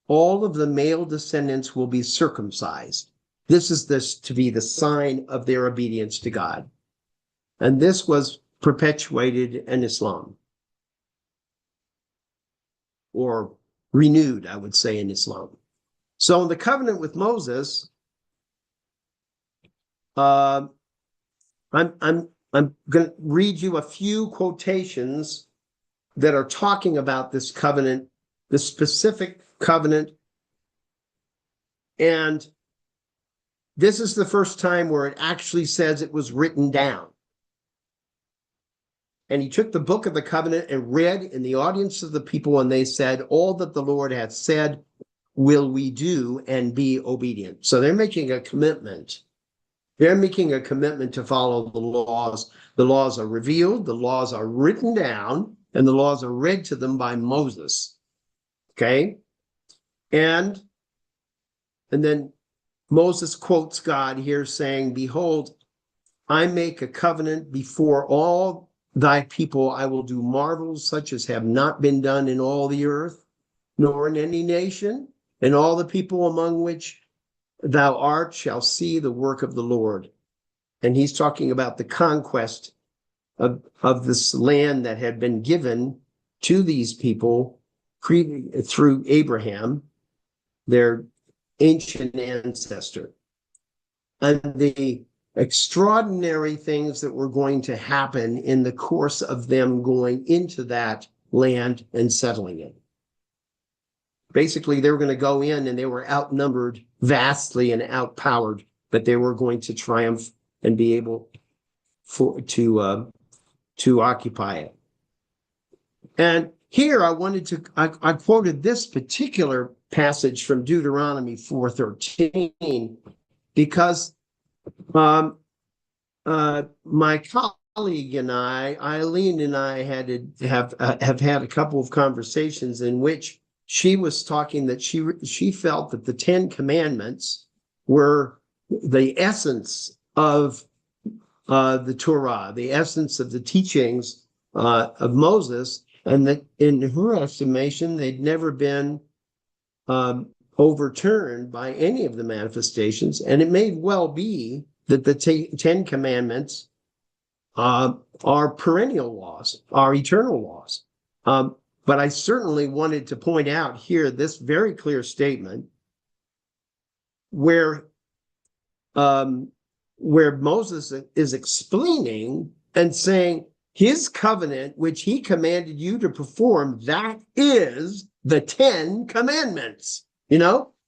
all of the male descendants will be circumcised. This is to be the sign of their obedience to God. And this was perpetuated in Islam, or renewed, I would say, in Islam. So in the covenant with Moses, I'm going to read you a few quotations that are talking about this covenant, the specific covenant. And this is the first time where it actually says it was written down. And he took the book of the covenant and read in the audience of the people, and they said, all that the Lord hath said will we do, and be obedient. So they're making a commitment. They're making a commitment to follow the laws. The laws are revealed, the laws are written down, and the laws are read to them by Moses. Okay? And then Moses quotes God here saying, behold, I make a covenant before all thy people I will do marvels such as have not been done in all the earth, nor in any nation, and all the people among which thou art shall see the work of the Lord. And he's talking about the conquest of this land that had been given to these people through Abraham, their ancient ancestor. And the extraordinary things that were going to happen in the course of them going into that land and settling it. Basically, they were going to go in and they were outnumbered vastly and outpowered, but they were going to triumph and be able to occupy it. And here I quoted this particular passage from Deuteronomy 4:13 because my colleague and Eileen and I have had a couple of conversations in which she was talking that she felt that the Ten Commandments were the essence of the Torah, the essence of the teachings of Moses, and that in her estimation, they'd never been overturned by any of the manifestations. And it may well be that the Ten Commandments are perennial laws, are eternal laws. But I certainly wanted to point out here this very clear statement where Moses is explaining and saying his covenant, which he commanded you to perform, that is the Ten Commandments,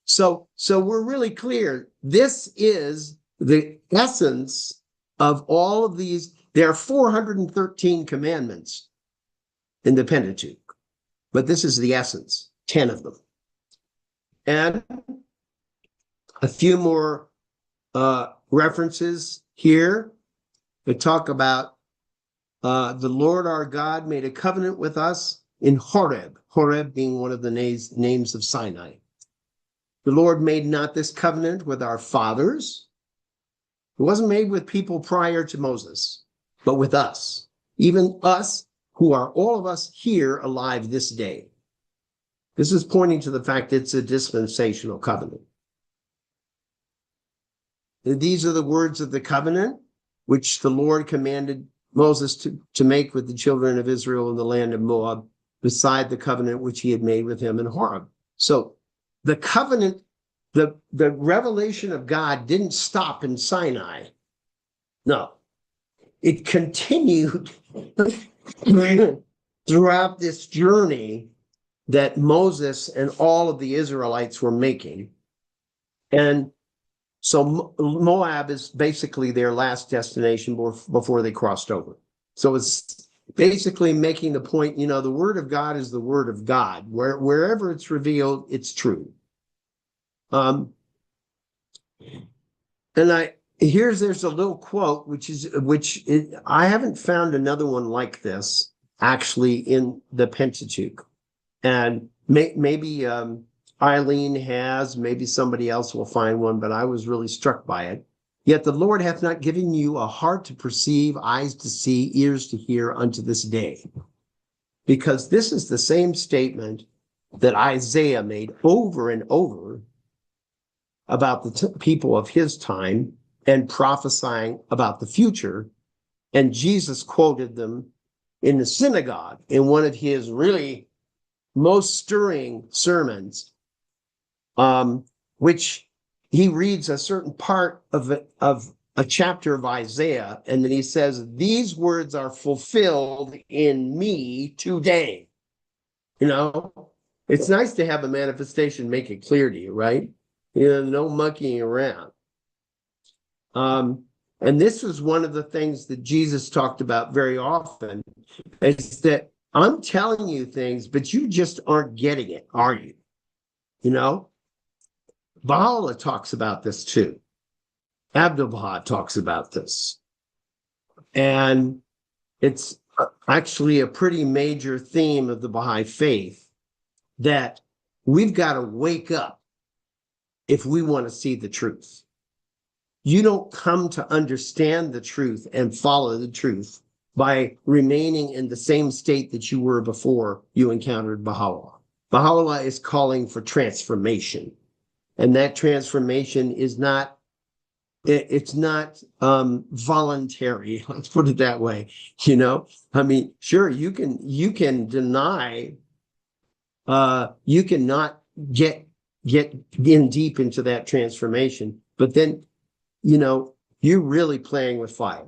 So we're really clear. This is the essence of all of these. There are 413 commandments in the Pentateuch, but this is the essence, 10 of them. And a few more references here that talk about the Lord our God made a covenant with us in Horeb, Horeb being one of the names of Sinai. The Lord made not this covenant with our fathers. It wasn't made with people prior to Moses, but with us, even us who are all of us here alive this day. This is pointing to the fact it's a dispensational covenant. These are the words of the covenant which the Lord commanded Moses to make with the children of Israel in the land of Moab, beside the covenant which he had made with him in Horeb. So the covenant, the revelation of God didn't stop in Sinai. No, it continued throughout this journey that Moses and all of the Israelites were making. And so Moab is basically their last destination before they crossed over. So it's basically making the point, the word of God is the word of God. Wherever it's revealed, it's true. And there's a little quote, which I haven't found another one like this actually in the Pentateuch. And maybe Eileen has, maybe somebody else will find one, but I was really struck by it. Yet the Lord hath not given you a heart to perceive, eyes to see, ears to hear unto this day. Because this is the same statement that Isaiah made over and over about the people of his time and prophesying about the future. And Jesus quoted them in the synagogue in one of his really most stirring sermons, which he reads a certain part of a chapter of Isaiah, and then he says, these words are fulfilled in me today. It's nice to have a manifestation make it clear to you, right? No monkeying around. And this was one of the things that Jesus talked about very often, is that I'm telling you things, but you just aren't getting it, are you? Baha'u'llah talks about this too. Abdu'l-Baha talks about this. And it's actually a pretty major theme of the Baha'i faith that we've got to wake up if we want to see the truth. You don't come to understand the truth and follow the truth by remaining in the same state that you were before you encountered Baha'u'llah. Baha'u'llah is calling for transformation. And that transformation is not, it's not voluntary. Let's put it that way. You know, I mean, sure, you can deny, you cannot get in deep into that transformation, but then, you know, you're really playing with fire.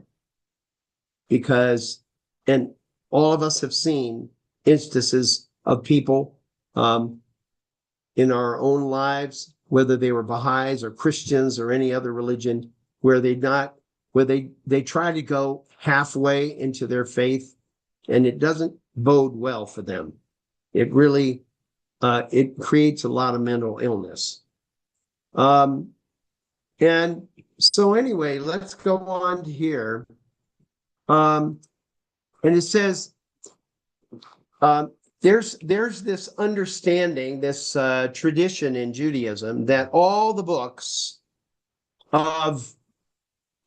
Because, and all of us have seen instances of people in our own lives, whether they were Baha'is or Christians or any other religion, where they try to go halfway into their faith, and it doesn't bode well for them. It really, it creates a lot of mental illness. And so anyway, let's go on to here. And it says, there's this understanding, this tradition in Judaism that all the books of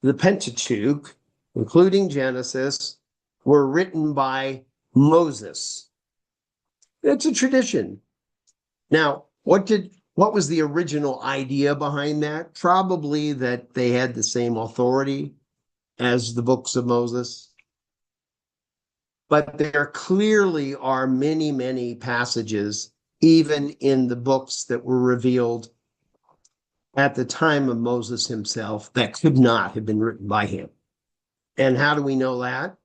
the Pentateuch, including Genesis, were written by Moses. It's a tradition. Now, what was the original idea behind that? Probably that they had the same authority as the books of Moses. But there clearly are many, many passages, even in the books that were revealed at the time of Moses himself, that could not have been written by him. And how do we know that?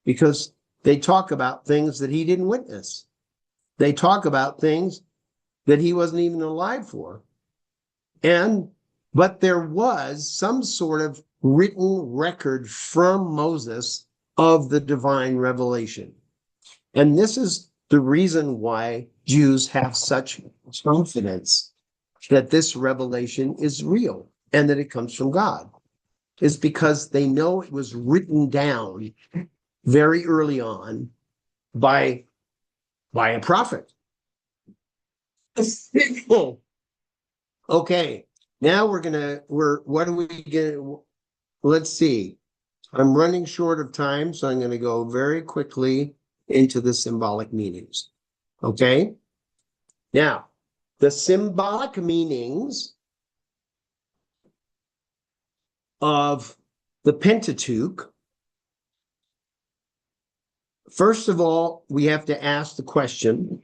Because they talk about things that he didn't witness. They talk about things that he wasn't even alive for. But there was some sort of written record from Moses of the divine revelation. And this is the reason why Jews have such confidence that this revelation is real and that it comes from God, is because they know it was written down very early on by a prophet. Okay, now what do we get? Let's see. I'm running short of time, so I'm going to go very quickly into the symbolic meanings. Okay? Now, the symbolic meanings of the Pentateuch, first of all, we have to ask the question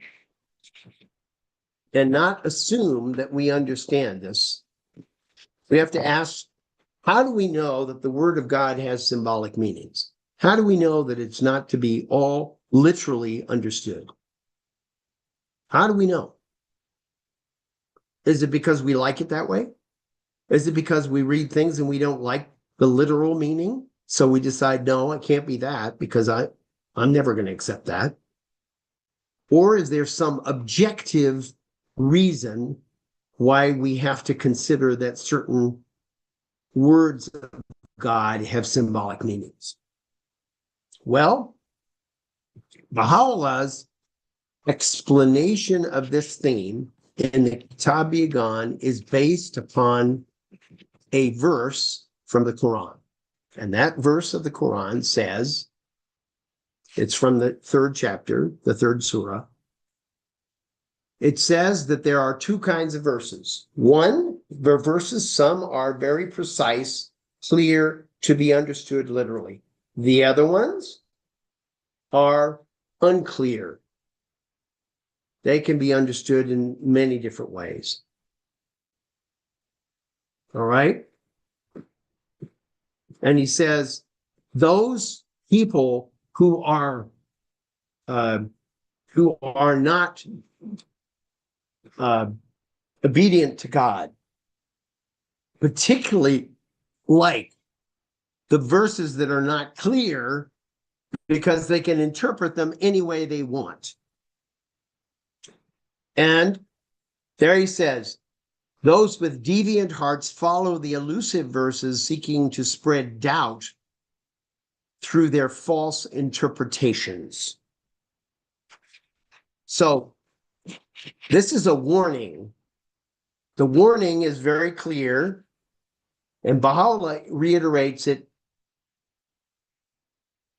and not assume that we understand this. We have to ask, how do we know that the Word of God has symbolic meanings? How do we know that it's not to be all literally understood? How do we know? Is it because we like it that way? Is it because we read things and we don't like the literal meaning? So we decide, no, it can't be that because I'm never going to accept that. Or is there some objective reason why we have to consider that certain words of God have symbolic meanings? Well, Baha'u'llah's explanation of this theme in the Kitab Yagan is based upon a verse from the Quran. And that verse of the Quran says, it's from the 3rd chapter, the 3rd surah. It says that there are two kinds of verses. One, the verses, some are very precise, clear, to be understood literally. The other ones are unclear. They can be understood in many different ways. All right? And he says, those people who are not obedient to God, particularly like the verses that are not clear because they can interpret them any way they want. And there he says, those with deviant hearts follow the elusive verses seeking to spread doubt through their false interpretations. So this is a warning. The warning is very clear, and Baha'u'llah reiterates it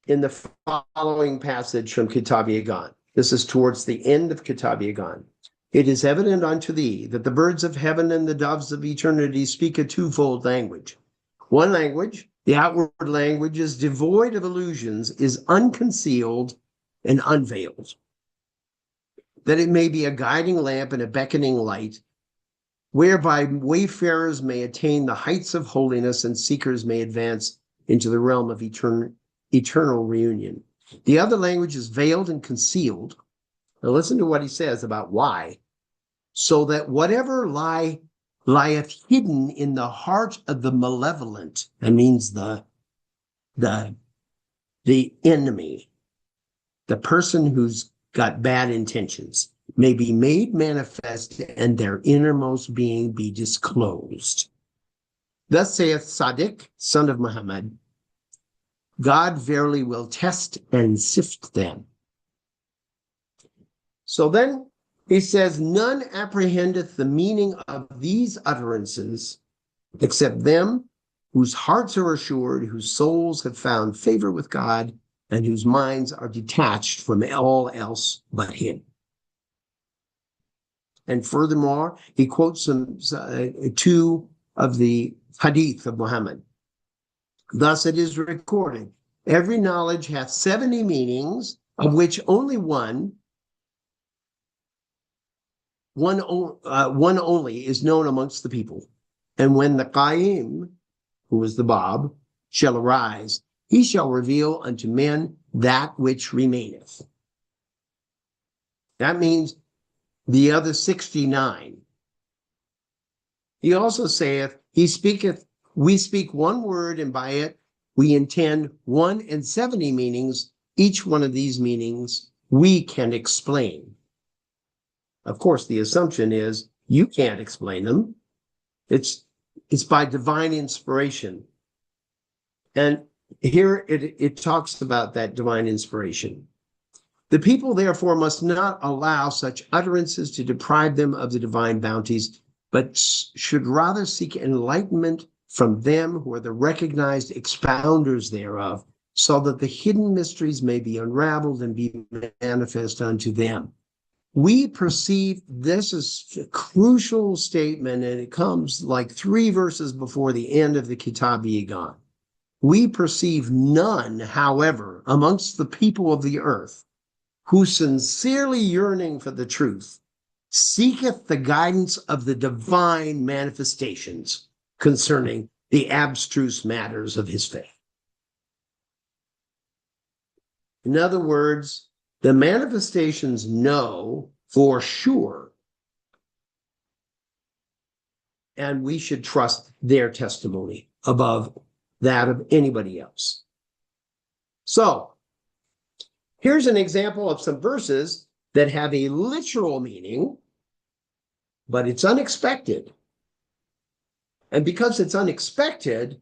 in the following passage from Kitab Yagan. This is towards the end of Kitab Yagan. It is evident unto thee that the birds of heaven and the doves of eternity speak a twofold language. One language, the outward language, is devoid of illusions, is unconcealed and unveiled, that it may be a guiding lamp and a beckoning light, whereby wayfarers may attain the heights of holiness and seekers may advance into the realm of eternal reunion. The other language is veiled and concealed. Now listen to what he says about why. So that whatever lieth hidden in the heart of the malevolent, that means the enemy, the person who's got bad intentions, may be made manifest and their innermost being be disclosed. Thus saith Sadiq, son of Muhammad, God verily will test and sift them. So then he says, none apprehendeth the meaning of these utterances except them whose hearts are assured, whose souls have found favor with God, and whose minds are detached from all else but him. And furthermore, he quotes two of the hadith of Muhammad. Thus it is recorded, every knowledge hath 70 meanings, of which only one only is known amongst the people. And when the Qaim, who is the Bab, shall arise, he shall reveal unto men that which remaineth. That means the other 69. He also saith, he speaketh, we speak one word, and by it we intend 170 meanings. Each one of these meanings we can explain. Of course, the assumption is you can't explain them. It's by divine inspiration. And here it talks about that divine inspiration. The people, therefore, must not allow such utterances to deprive them of the divine bounties, but should rather seek enlightenment from them who are the recognized expounders thereof, so that the hidden mysteries may be unraveled and be manifest unto them. We perceive, this is a crucial statement, and it comes like 3 verses before the end of the Kitab Yagan. We perceive none, however, amongst the people of the earth, who sincerely yearning for the truth, seeketh the guidance of the divine manifestations concerning the abstruse matters of his faith. In other words, the manifestations know for sure, and we should trust their testimony above that of anybody else. So, here's an example of some verses that have a literal meaning, but it's unexpected. And because it's unexpected,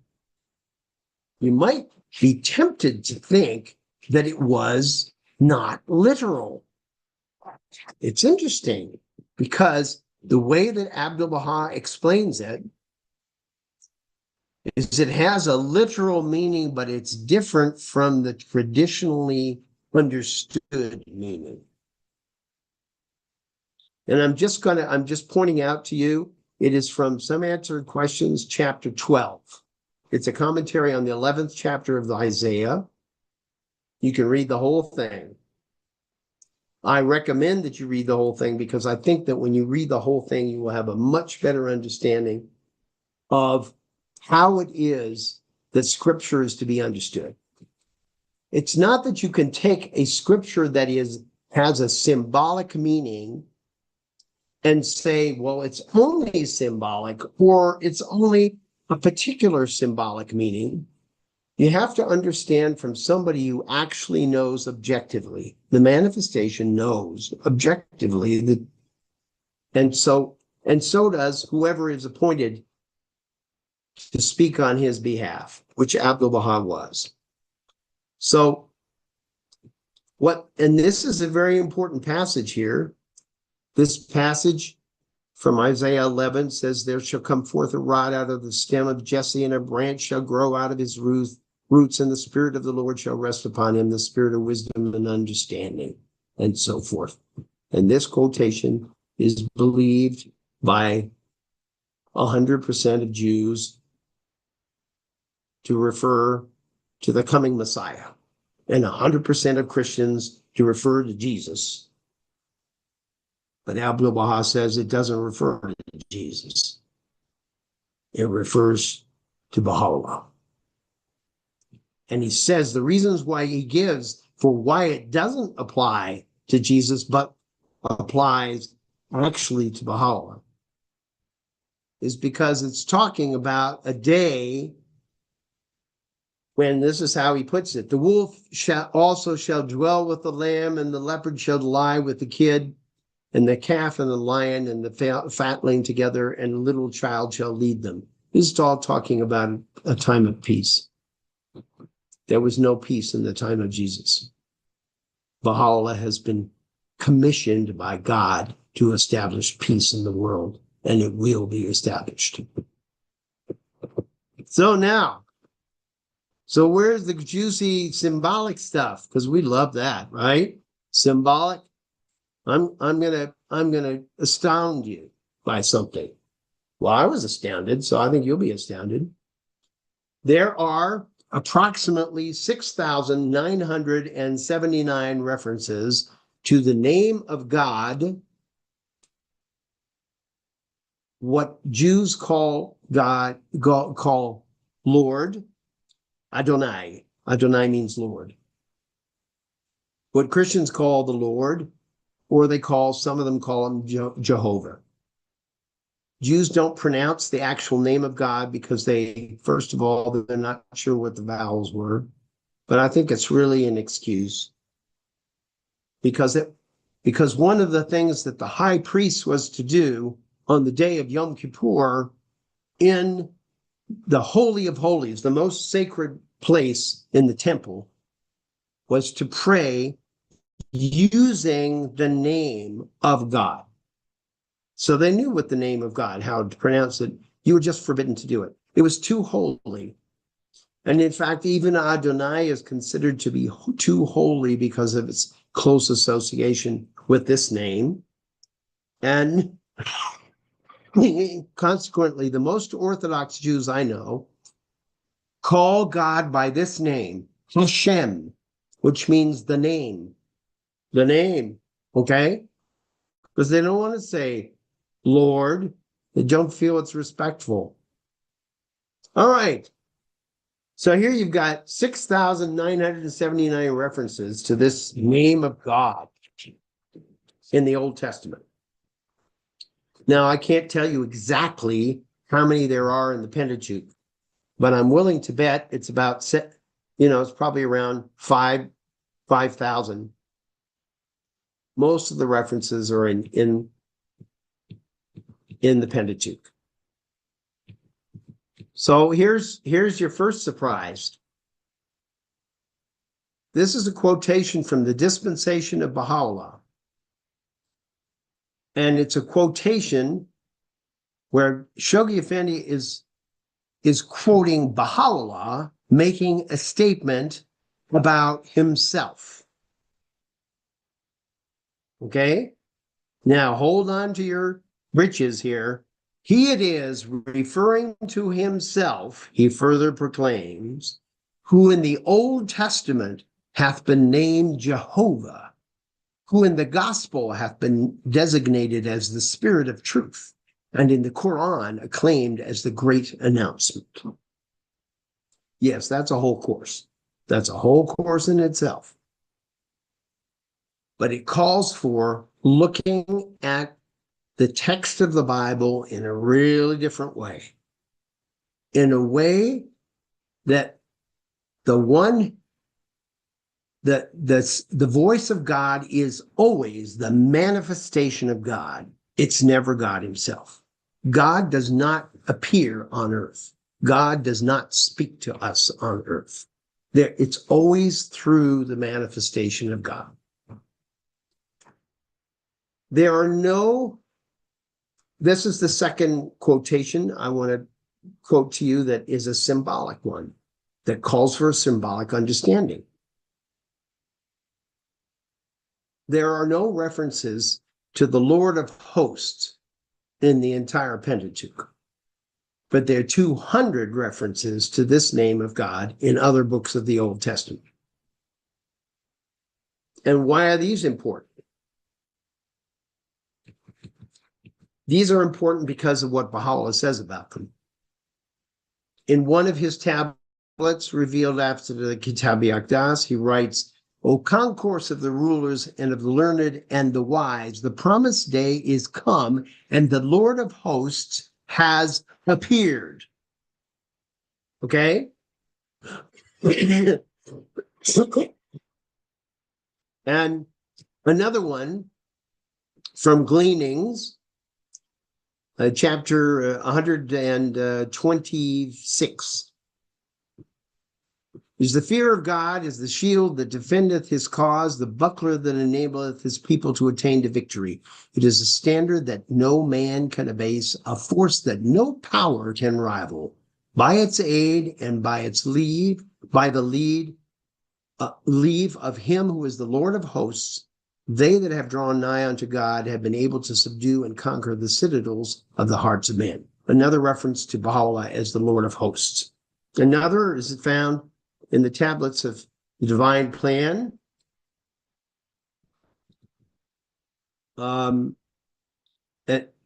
you might be tempted to think that it was not literal. It's interesting because the way that Abdu'l-Baha explains it is it has a literal meaning, but it's different from the traditionally understood meaning. And I'm just pointing out to you, it is from Some Answered Questions, chapter 12. It's a commentary on the 11th chapter of the Isaiah. You can read the whole thing. I recommend that you read the whole thing because I think that when you read the whole thing, you will have a much better understanding of how it is that scripture is to be understood. It's not that you can take a scripture that has a symbolic meaning and say, well, it's only symbolic or it's only a particular symbolic meaning. You have to understand from somebody who actually knows objectively. The manifestation knows objectively that, and so does whoever is appointed to speak on his behalf, which Abdu'l-Baha was. So and this is a very important passage here. This passage from Isaiah 11 says, there shall come forth a rod out of the stem of Jesse, and a branch shall grow out of his roots, roots, and the Spirit of the Lord shall rest upon him, the Spirit of wisdom and understanding, and so forth. And this quotation is believed by 100% of Jews to refer to the coming Messiah, and 100% of Christians to refer to Jesus. But Abdul Baha says it doesn't refer to Jesus. It refers to Baha'u'llah. And he says the reasons why he gives for why it doesn't apply to Jesus, but applies actually to Baha'u'llah, is because it's talking about a day when, this is how he puts it, the wolf shall dwell with the lamb, and the leopard shall lie with the kid, and the calf and the lion and the fatling together, and a little child shall lead them. This is all talking about a time of peace. There was no peace in the time of Jesus. Baha'u'llah has been commissioned by God to establish peace in the world, and it will be established. So where's the juicy symbolic stuff? Because we love that, right? Symbolic. I'm gonna astound you by something. Well, I was astounded, so I think you'll be astounded. There are approximately 6,979 references to the name of God, what Jews call God, call Lord, Adonai. Adonai means Lord. What Christians call the Lord, or some of them call him Jehovah. Jews don't pronounce the actual name of God because first of all, they're not sure what the vowels were. But I think it's really an excuse. Because one of the things that the high priest was to do on the day of Yom Kippur in the Holy of Holies, the most sacred place in the temple, was to pray using the name of God. So they knew what the name of God, how to pronounce it. You were just forbidden to do it. It was too holy. And in fact, even Adonai is considered to be too holy because of its close association with this name. And consequently, the most Orthodox Jews I know call God by this name, Hashem, which means the name. The name, okay? Because they don't want to say Lord. They don't feel it's respectful. All right. So here you've got 6,979 references to this name of God in the Old Testament. Now, I can't tell you exactly how many there are in the Pentateuch, but I'm willing to bet it's about, it's probably around 5,000. Most of the references are in the Pentateuch. So here's your first surprise. This is a quotation from the dispensation of Baha'u'llah. And it's a quotation where Shoghi Effendi is quoting Baha'u'llah, making a statement about himself. Okay? Now hold on to your britches here. He it is, referring to himself, he further proclaims, who in the Old Testament hath been named Jehovah, who in the gospel hath been designated as the Spirit of truth, and in the Quran acclaimed as the great announcement. Yes, that's a whole course. That's a whole course in itself. But it calls for looking at the text of the Bible in a really different way. In a way that the voice of God is always the manifestation of God. It's never God himself. God does not appear on earth. God does not speak to us on earth. It's always through the manifestation of God. This is the second quotation I want to quote to you that is a symbolic one. that calls for a symbolic understanding. There are no references to the Lord of hosts in the entire Pentateuch, but there are 200 references to this name of God in other books of the Old Testament. And why are these important? These are important because of what Baha'u'llah says about them. In one of his tablets revealed after the Kitab-i-Aqdas, he writes, O concourse of the rulers and of the learned and the wise, the promised day is come, and the Lord of hosts has appeared. Okay? And another one from Gleanings, chapter 126. Is the fear of God is the shield that defendeth his cause, the buckler that enableth his people to attain to victory. It is a standard that no man can abase, a force that no power can rival. By its aid and by its leave, by the leave of him who is the Lord of hosts, they that have drawn nigh unto God have been able to subdue and conquer the citadels of the hearts of men. Another reference to Baha'u'llah as the Lord of hosts. Another is found in the tablets of the divine plan.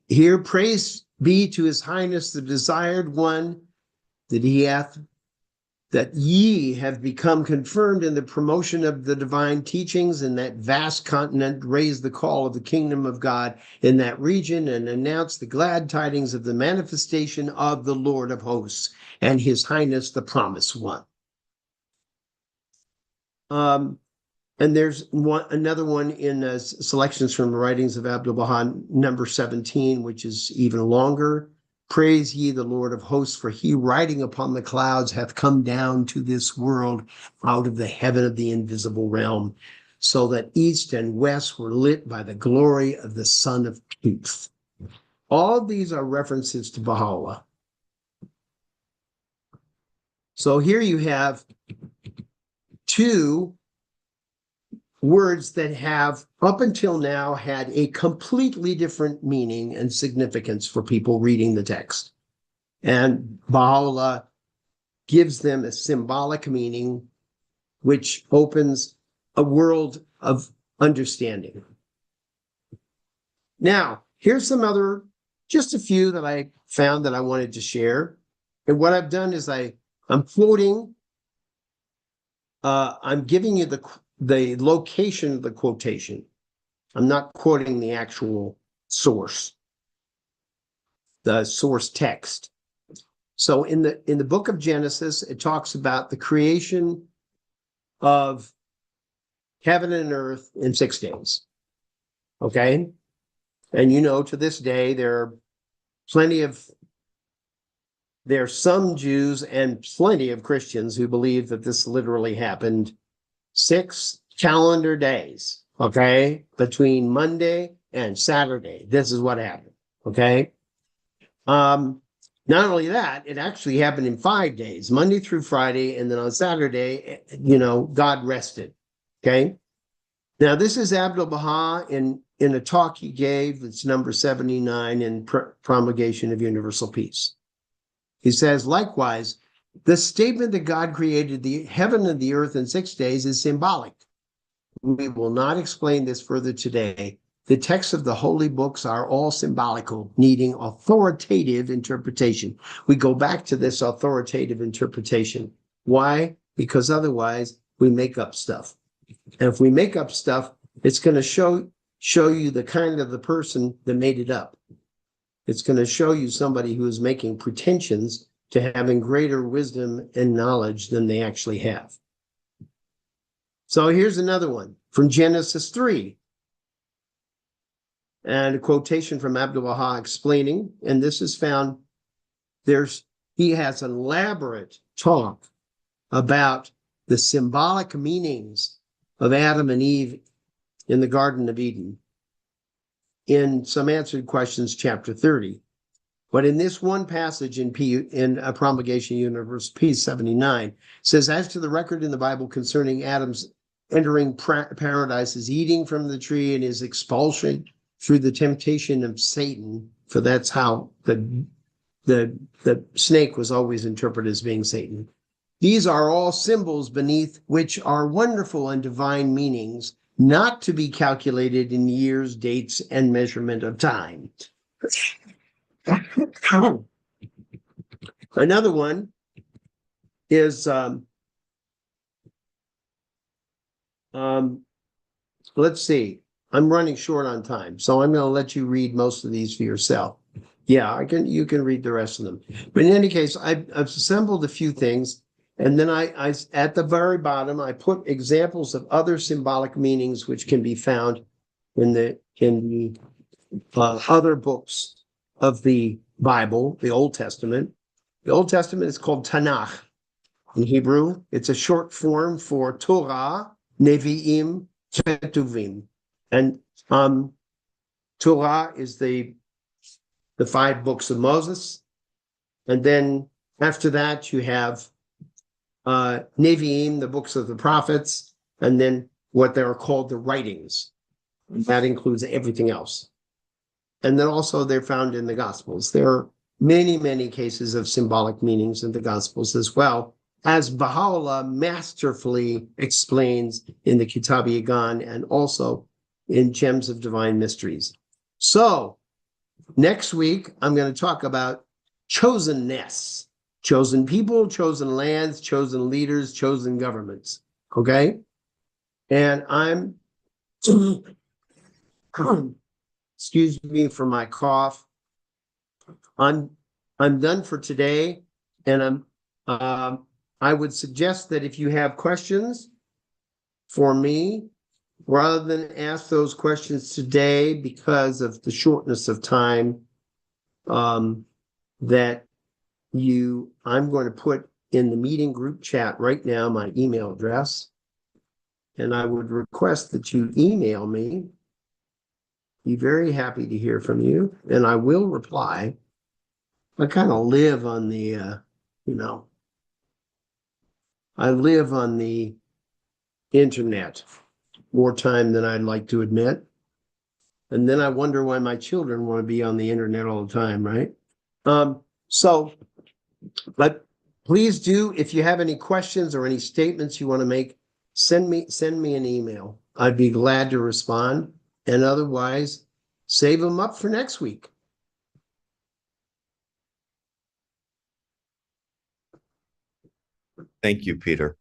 Here, praise be to his highness, the desired one, that ye have become confirmed in the promotion of the divine teachings, and that vast continent raised the call of the kingdom of God in that region and announced the glad tidings of the manifestation of the Lord of hosts and his highness, the promised one. And there's another one in selections from the writings of Abdu'l-Baha, number 17, which is even longer. Praise ye the Lord of hosts, for he riding upon the clouds hath come down to this world out of the heaven of the invisible realm, so that east and west were lit by the glory of the Son of Truth. All these are references to Baha'u'llah. So here you have two words that have, up until now, had a completely different meaning and significance for people reading the text. And Baha'u'llah gives them a symbolic meaning, which opens a world of understanding. Now, here's some other, just a few that I found that I wanted to share. And what I've done is I'm quoting, I'm giving you the location of the quotation. I'm not quoting the actual source, the source text. So in the book of Genesis, it talks about the creation of heaven and earth in 6 days. Okay? And to this day, there are some Jews and plenty of Christians who believe that this literally happened 6 calendar days, okay? Between Monday and Saturday. This is what happened, okay? Not only that, it actually happened in 5 days, Monday through Friday, and then on Saturday, God rested, okay? Now, this is Abdu'l-Baha in a talk he gave, it's number 79 in Promulgation of Universal Peace. He says, likewise, the statement that God created the heaven and the earth in 6 days is symbolic. We will not explain this further today. The texts of the holy books are all symbolical, needing authoritative interpretation. We go back to this authoritative interpretation. Why? Because otherwise we make up stuff. And if we make up stuff, it's going to show you the kind of the person that made it up. It's going to show you somebody who is making pretensions to having greater wisdom and knowledge than they actually have. So here's another one from Genesis 3. And a quotation from Abdu'l-Baha explaining, and this is found, he has an elaborate talk about the symbolic meanings of Adam and Eve in the Garden of Eden in Some Answered Questions, chapter 30. But in this one passage in Promulgation Universe P79 says, as to the record in the Bible concerning Adam's entering paradise, his eating from the tree, and his expulsion through the temptation of Satan, for that's how the snake was always interpreted as being Satan. These are all symbols beneath which are wonderful and divine meanings, not to be calculated in years, dates, and measurement of time. Another one is let's see. I'm running short on time, so I'm going to let you read most of these for yourself. Yeah, you can read the rest of them. But in any case, I've assembled a few things, and then I at the very bottom I put examples of other symbolic meanings which can be found in the other books of the Bible, the Old Testament. The Old Testament is called Tanakh in Hebrew. It's a short form for Torah, Nevi'im, Ketuvim. And Torah is the 5 books of Moses. And then after that, you have Nevi'im, the books of the prophets, and then what they are called the writings. That includes everything else. And then also they're found in the Gospels. There are many, many cases of symbolic meanings in the Gospels as well, as Baha'u'llah masterfully explains in the Kitab Yagan and also in Gems of Divine Mysteries. So next week, I'm going to talk about chosenness, chosen people, chosen lands, chosen leaders, chosen governments. Okay? And I'm excuse me for my cough. I'm done for today, and I would suggest that if you have questions for me, rather than ask those questions today because of the shortness of time, I'm going to put in the meeting group chat right now my email address, and I would request that you email me. Be very happy to hear from you, and I will reply. I kind of live on the, I live on the internet more time than I'd like to admit. And then I wonder why my children want to be on the internet all the time, right? But please do, if you have any questions or any statements you want to make, send me an email. I'd be glad to respond. And otherwise, save them up for next week. Thank you, Peter.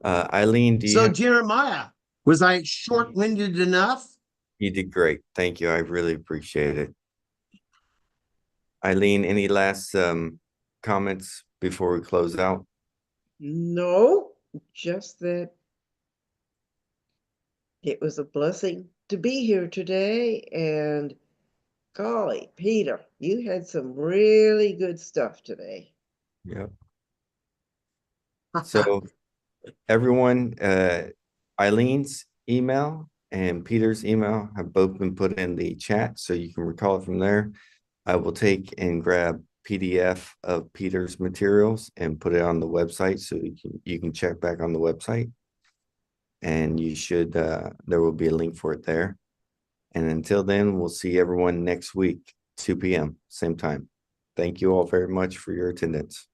Eileen, Jeremiah, was I short-winded enough? You did great. Thank you. I really appreciate it. Eileen, any last comments before we close out? No, just that it was a blessing to be here today. And golly, Peter, you had some really good stuff today. Yeah. So everyone, Eileen's email and Peter's email have both been put in the chat, so you can recall it from there. I will take and grab PDF of Peter's materials and put it on the website, so you can check back on the website. And you should, there will be a link for it there. And until then, we'll see everyone next week, 2 p.m., same time. Thank you all very much for your attendance.